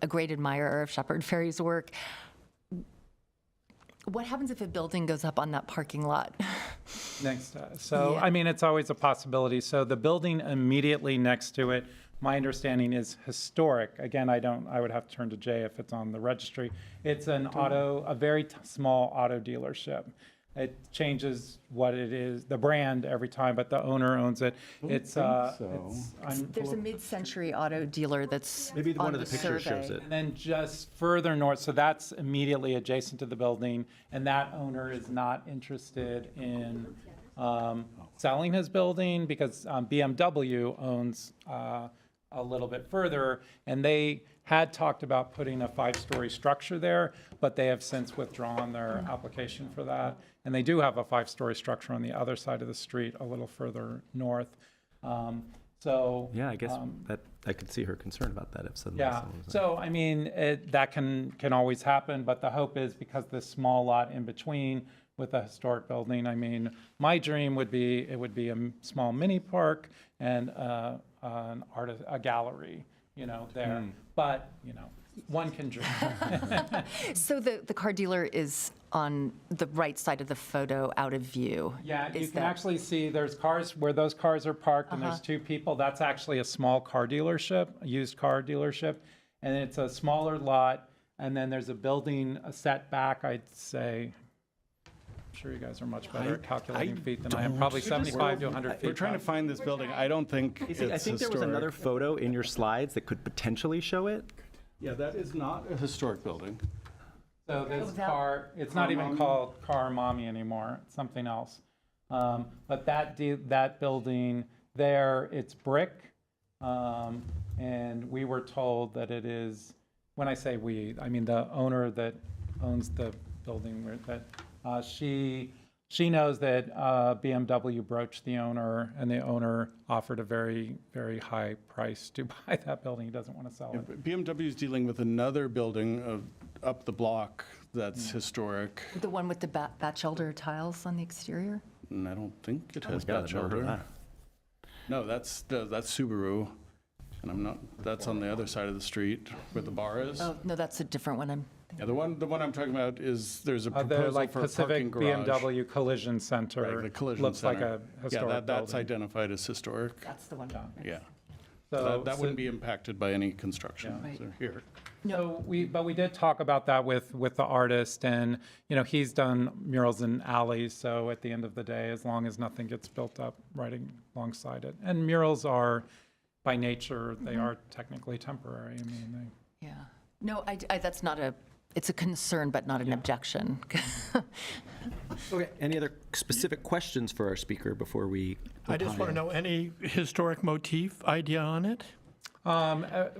a great admirer of Shepard Fairey's work. What happens if a building goes up on that parking lot? Next, so Yeah. I mean, it's always a possibility. So the building immediately next to it, my understanding is historic. Again, I would have to turn to Jay if it's on the registry. It's a very small auto dealership. It changes what it is, the brand every time, but the owner owns it. There's a mid-century auto dealer that's Maybe on one of the pictures shows survey. it. And then just further north, so that's immediately adjacent to the building, and that owner is not interested in selling his building because BMW owns a little bit further, and they had talked about putting a 5-story structure there, but they have since withdrawn their application for that. And they do have a 5-story structure on the other side of the street, a little further north. Yeah, I guess that I could see her concern about that if suddenly. Yeah, someone was like- so I mean, that can always happen, but the hope is because this small lot in between with a historic building, I mean, my dream would be, it would be a small mini park and a gallery, there. But, one can dream. So the car dealer is on the right side of the photo out of view? Yeah, you Is can that- actually see there's cars where those cars are parked and there's two people. That's actually a small car dealership, a used car dealership. And it's a smaller lot. And then there's a building, a setback, I'd say. I'm sure you guys are much better at calculating feet than I am. Probably 75 to 100 feet. We're trying to find this building. I don't think it's I think there was historic. another photo in your slides that could potentially show it. Yeah, that is not a historic building. So this that- car, it's not even called Car Mommy anymore, it's something else. But that building there, it's brick. And we were told that it is, when I say we, I mean the owner that owns the building, that she knows that BMW broached the owner, and the owner offered a very, very high price to buy that building. He doesn't want to sell it. BMW is dealing with another building up the block that's historic, The one with the Batchelder tiles on the exterior? and I don't think it has God, I've never heard of Batchelder. No, that's Subaru, and that's on the other side of the street where the bar is. Oh, no, that's a different one. Yeah, the one I'm talking about is, there's a The proposal like for a Pacific parking garage. BMW Collision Center. Right, the collision looks like center. a historic Yeah, that's building. identified as historic, That's the one. yeah. So That wouldn't be impacted by any construction Right. here. So but we did talk about that with the artist, and he's done murals in alleys. So at the end of the day, as long as nothing gets built up right alongside it, and murals are, by nature, they are technically temporary. I mean, Yeah. No, that's not a it's a concern, but not an objection. Okay, any other specific questions for our speaker before we? I just want to know, any historic motif idea on it?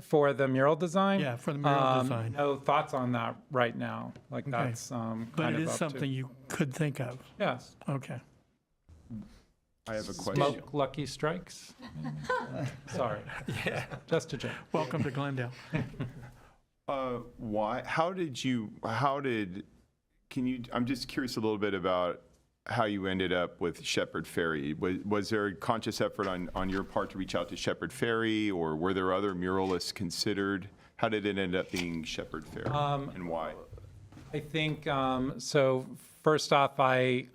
For the mural design? Yeah, for the mural design. No thoughts on that right now. Like that's kind But it of is up to- something you could think of. Yes. Okay. I have a question. Smoke Lucky Strikes? Sorry. Just a joke. Welcome to Glendale. Why? I'm just curious a little bit about how you ended up with Shepherd Ferry. Was there a conscious effort on your part to reach out to Shepherd Ferry, or were there other muralists considered? How did it end up being Shepherd Ferry, and why? I think, so first off, my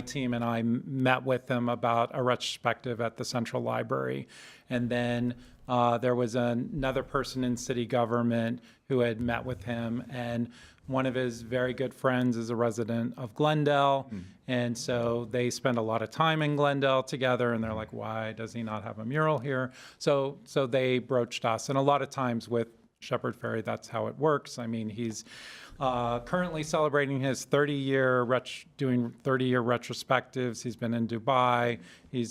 team and I met with them about a retrospective at the Central Library. And then there was another person in city government who had met with him, and one of his very good friends is a resident of Glendale. And so they spend a lot of time in Glendale together, and they're like, why does he not have a mural here? So they broached us. And a lot of times with Shepherd Ferry, that's how it works. I mean, he's currently celebrating his 30-year, doing 30-year retrospectives. He's been in Dubai. He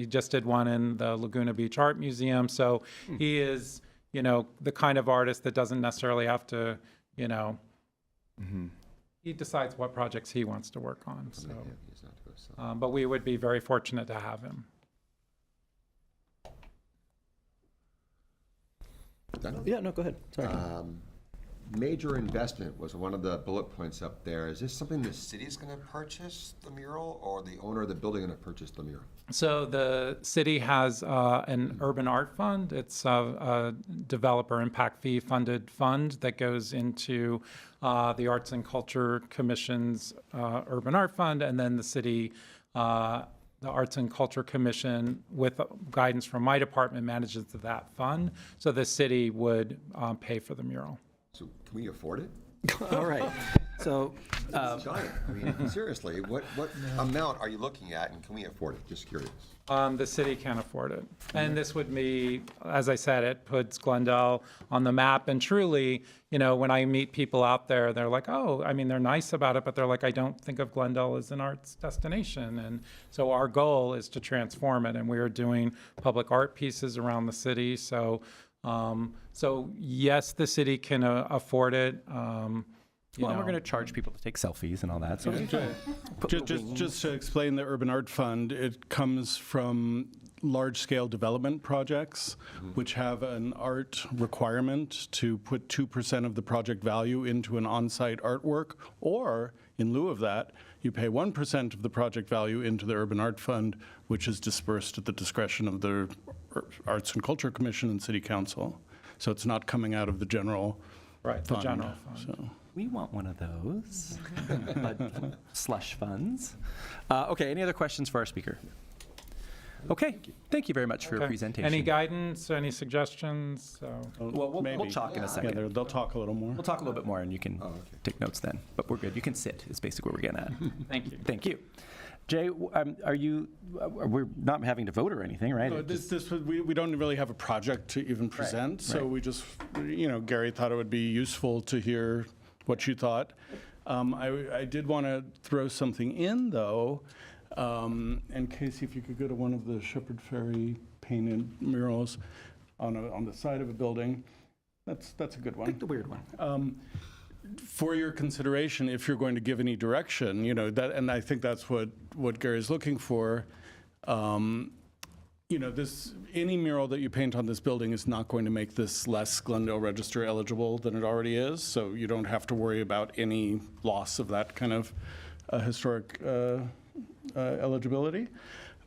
just did one in the Laguna Beach Art Museum. So he is, the kind of artist that doesn't necessarily have to, he decides what projects he wants to work on. So, but we would be very fortunate to have him. Yeah, no, go ahead. Sorry. Major investment was one of the bullet points up there. Is this something the city's going to purchase the mural, or the owner of the building going to purchase the mural? So the city has an urban art fund. It's a developer impact fee funded fund that goes into the Arts and Culture Commission's urban art fund, and then the city, the Arts and Culture Commission, with guidance from my department, manages that fund. So the city would pay for the mural. So can we afford it? All right. So, It's giant. I mean, seriously, what amount are you looking at, and can we afford it? Just curious. The city can't afford it. And this would be, as I said, it puts Glendale on the map. And truly, when I meet people out there, they're like, oh, I mean, they're nice about it, but they're like, I don't think of Glendale as an arts destination. And so our goal is to transform it. And we are doing public art pieces around the city. So yes, the city can afford it. well, and we're going to charge people to take selfies and all that. So Just to explain the Urban Art Fund, it comes from large-scale development projects, which have an art requirement to put 2% of the project value into an on-site artwork, or in lieu of that, you pay 1% of the project value into the Urban Art Fund, which is dispersed at the discretion of the Arts and Culture Commission and City Council. So it's not coming out of the general Right, the general fund. So. we want one of those slush funds. Okay, any other questions for our speaker? Okay, thank you very much for your presentation. Any guidance, any suggestions? So. Well, we'll Maybe. talk in a second. Yeah, they'll talk a little more. We'll talk a little bit more, and you can take notes then. But we're good. You can sit, is basically what we're getting at. Thank you. Thank you. Jay, are you, we're not having to vote or anything, right? We don't really have a project to even present, so right. we just, Gary thought it would be useful to hear what you thought. I did want to throw something in, though, and Casey, if you could go to one of the Shepherd Ferry painted murals on the side of a building. That's a good one. Pick the weird one. For your consideration, if you're going to give any direction, that, and I think that's what Gary's looking for. Any mural that you paint on this building is not going to make this less Glendale Register eligible than it already is. So you don't have to worry about any loss of that kind of historic eligibility.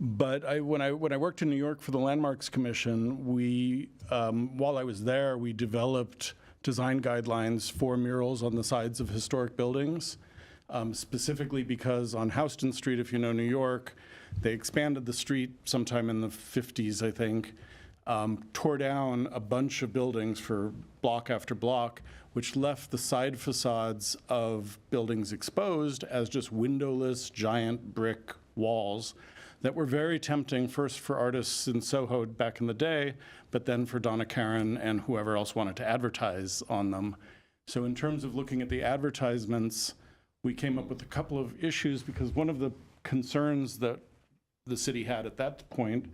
But when I worked in New York for the Landmarks Commission, while I was there, we developed design guidelines for murals on the sides of historic buildings, specifically because on Houston Street, if you know New York, they expanded the street sometime in the 50s, I think, tore down a bunch of buildings for block after block, which left the side facades of buildings exposed as just windowless, giant brick walls that were very tempting, first for artists in Soho back in the day, but then for Donna Karan and whoever else wanted to advertise on them. So in terms of looking at the advertisements, we came up with a couple of issues because one of the concerns that the city had at that point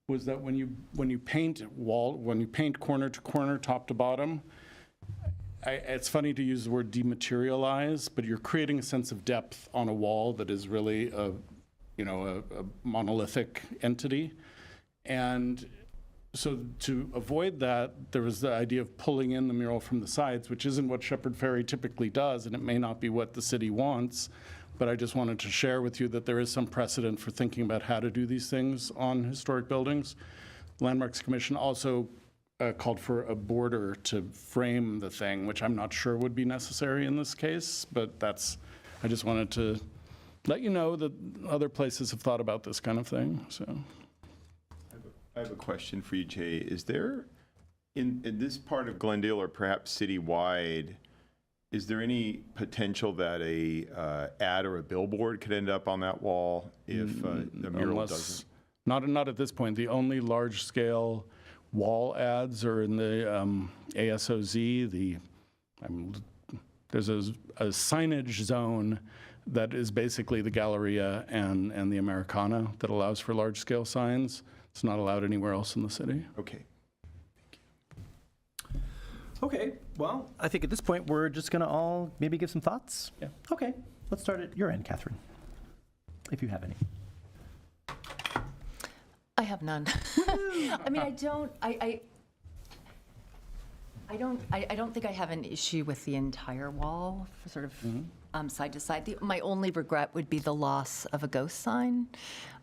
was that when you paint corner to corner, top to bottom, it's funny to use the word dematerialize, but you're creating a sense of depth on a wall that is really a monolithic entity. And so to avoid that, there was the idea of pulling in the mural from the sides, which isn't what Shepherd Ferry typically does, and it may not be what the city wants, but I just wanted to share with you that there is some precedent for thinking about how to do these things on historic buildings. Landmarks Commission also called for a border to frame the thing, which I'm not sure would be necessary in this case, but I just wanted to let you know that other places have thought about this kind of thing, so. I have a question for you, Jay. Is there, in this part of Glendale or perhaps citywide, is there any potential that a ad or a billboard could end up on that wall if the mural doesn't? Not at this point. The only large-scale wall ads are in the ASOZ. There's a signage zone that is basically the Galleria and the Americana that allows for large-scale signs. It's not allowed anywhere else in the city. Okay. Okay, well, I think at this point, we're just going to all maybe give some thoughts. Yeah. Okay, let's start at your end, Catherine, if you have any. I have none. I mean, I don't think I have an issue with the entire wall, sort of side to side. My only regret would be the loss of a ghost sign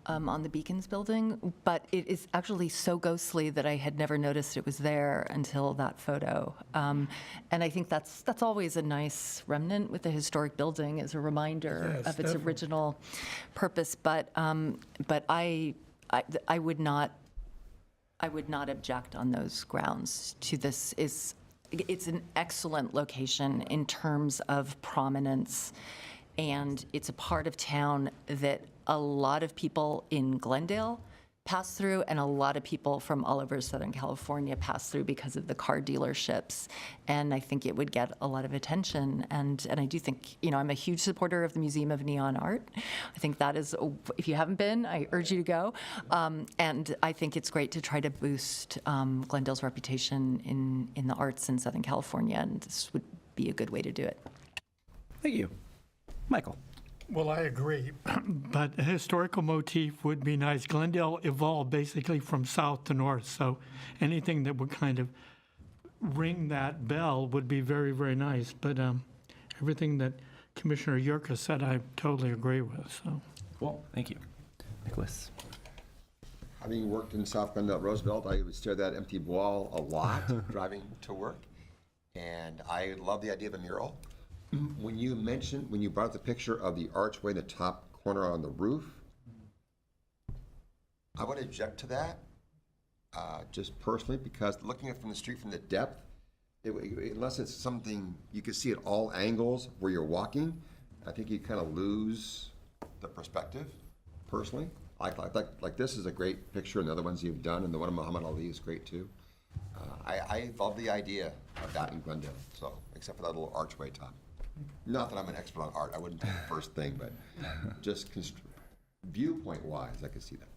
on the Beacons building, but it is actually so ghostly that I had never noticed it was there until that photo. And I think that's always a nice remnant with a historic building as a reminder of its original purpose. But I would not object on those grounds to this. It's an excellent location in terms of prominence, and it's a part of town that a lot of people in Glendale pass through, and a lot of people from all over Southern California pass through because of the car dealerships. And I think it would get a lot of attention. And I do think, I'm a huge supporter of the Museum of Neon Art. I think that is, if you haven't been, I urge you to go. And I think it's great to try to boost Glendale's reputation in the arts in Southern California, and this would be a good way to do it. Thank you. Michael. Well, I agree, but a historical motif would be nice. Glendale evolved basically from south to north, so anything that would kind of ring that bell would be very, very nice. But everything that Commissioner Yurka said, I totally agree with. So, Cool. Thank you. Nicholas. Having worked in South Glendale, Roosevelt, I would stare at that empty wall a lot driving to work, and I love the idea of a mural. When you brought up the picture of the archway in the top corner on the roof, I would object to that, just personally, because looking at it from the street from the depth, unless it's something you can see at all angles where you're walking, I think you kind of lose the perspective, personally. Like this is a great picture, and the other ones you've done, and the one of Muhammad Ali is great too. I love the idea of that in Glendale, so, except for that little archway top. Not that I'm an expert on art, I wouldn't take the first thing, but just viewpoint-wise, I could see that.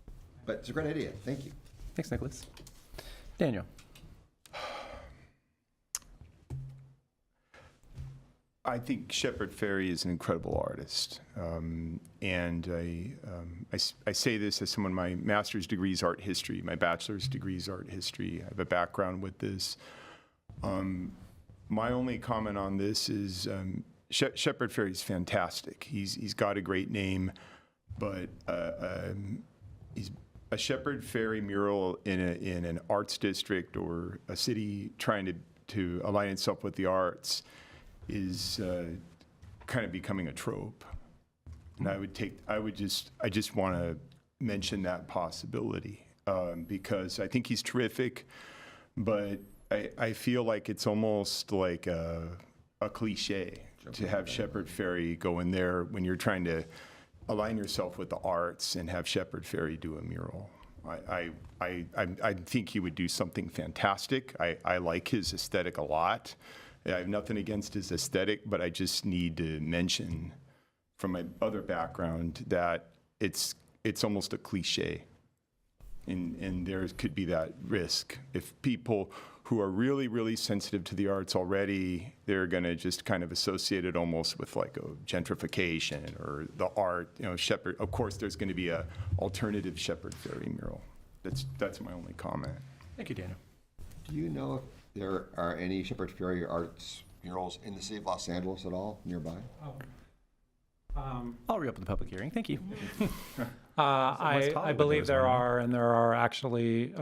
But it's a great idea, thank you. Thanks, Nicholas. Daniel. I think Shepherd Ferry is an incredible artist. And I say this as someone, my master's degree is art history, my bachelor's degree is art history. I have a background with this. My only comment on this is Shepherd Ferry is fantastic. He's got a great name, but he's a Shepherd Ferry mural in an arts district or a city trying to align itself with the arts is kind of becoming a trope. And I just want to mention that possibility because I think he's terrific, but I feel like it's almost like a cliche to have Shepherd Ferry go in there when you're trying to align yourself with the arts and have Shepherd Ferry do a mural. I think he would do something fantastic. I like his aesthetic a lot, I have nothing against his aesthetic, but I just need to mention from my other background that it's almost a cliche. And there could be that risk. If people who are really, really sensitive to the arts already, they're going to just kind of associate it almost with like a gentrification or the art, Shepherd. Of course, there's going to be a alternative Shepherd Ferry mural. That's my only comment. Thank you, Daniel. Do you know if there are any Shepherd Ferry arts murals in the city of Los Angeles at all nearby? I'll reopen the public hearing. Thank you. I Hollywood believe there was there one, are, and there are actually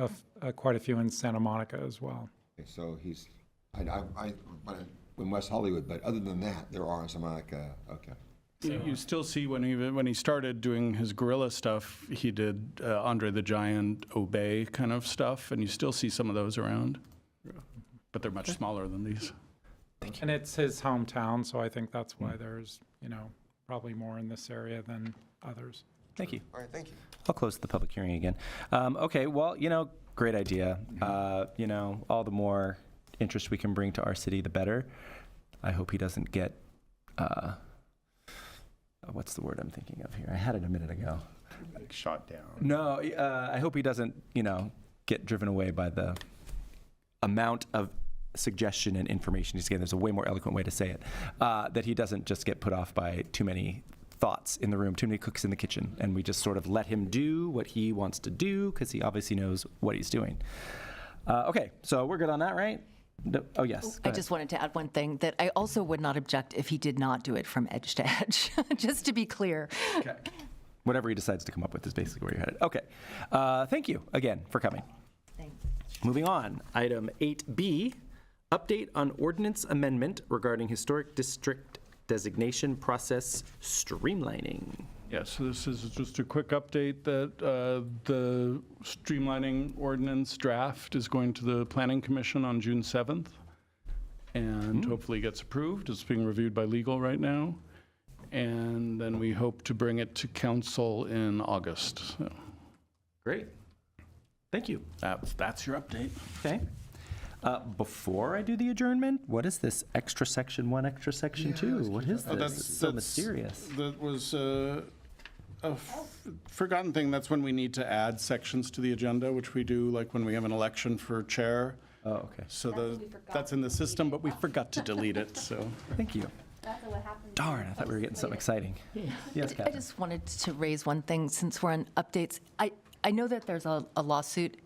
quite a few in Santa Monica as well. Okay, so he's, in West Hollywood, but other than that, there are in Santa Monica. Okay. You still see when he started doing his guerrilla stuff, he did Andre the Giant, Obey kind of stuff, and you still see some of those around. But they're much smaller than these. And it's his hometown, so I think that's why there's, probably more in this area than others. Thank you. All right, thank you. I'll close the public hearing again. Okay, well, great idea. All the more interest we can bring to our city, the better. I hope he doesn't get, what's the word I'm thinking of here? I had it a minute ago. Like shot down. No, I hope he doesn't, get driven away by the amount of suggestion and information he's getting. There's a way more eloquent way to say it. That he doesn't just get put off by too many thoughts in the room, too many cooks in the kitchen, and we just sort of let him do what he wants to do because he obviously knows what he's doing. Okay, so we're good on that, right? Oh, yes. I just wanted to add one thing, that I also would not object if he did not do it from edge to edge, just to be clear. Okay. Whatever he decides to come up with is basically where you're headed. Okay. Thank you again for coming. Thanks. Moving on, item 8B, update on ordinance amendment regarding historic district designation process streamlining. Yeah, so this is just a quick update that the streamlining ordinance draft is going to the Planning Commission on June 7th and hopefully gets approved. It's being reviewed by legal right now. And then we hope to bring it to council in August. So Great. Thank you. that's your update. Okay. Before I do the adjournment, what is this extra section 1, extra section 2? What is this? It's so mysterious. That was a forgotten thing. That's when we need to add sections to the agenda, which we do like when we have an election for chair. Oh, okay. So that's in the system, but we forgot to delete it, so. Thank you. Darn, I thought we were getting something exciting. Yes, I Catherine. just wanted to raise one thing since we're on updates. I know that there's a lawsuit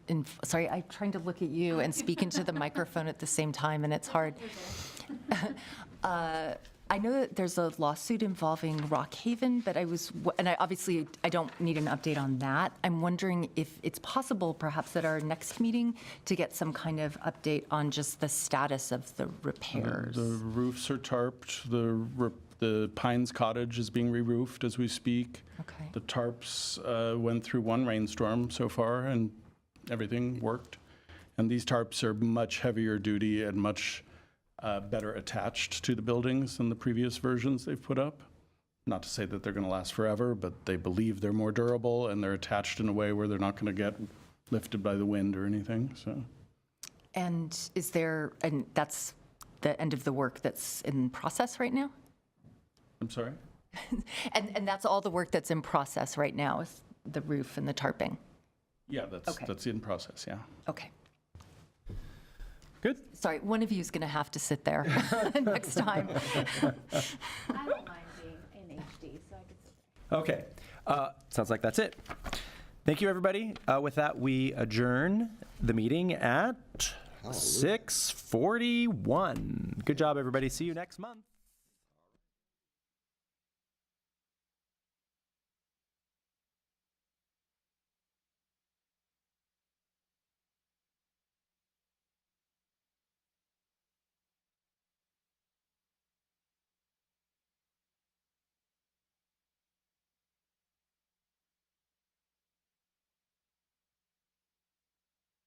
sorry, I'm trying to look at you and speak into the microphone at the same time, and it's hard. I know that there's a lawsuit involving Rockhaven, but I don't need an update on that. I'm wondering if it's possible, perhaps at our next meeting, to get some kind of update on just the status of the repairs. The roofs are tarped, the Pines Cottage is being re-roofed as we speak. Okay. The tarps went through one rainstorm so far, and everything worked. And these tarps are much heavier duty and much better attached to the buildings than the previous versions they've put up. Not to say that they're going to last forever, but they believe they're more durable, and they're attached in a way where they're not going to get lifted by the wind or anything, so. And that's the end of the work that's in process right now? I'm sorry? And that's all the work that's in process right now, is the roof and the tarping? Yeah, that's in process, yeah. Okay. Good. Sorry, one of you is going to have to sit there next time. I don't mind being in HD, so I could sit there. Okay. Sounds like that's it. Thank you, everybody. With that, we adjourn the meeting at 6:41. Good job, everybody. See you next month.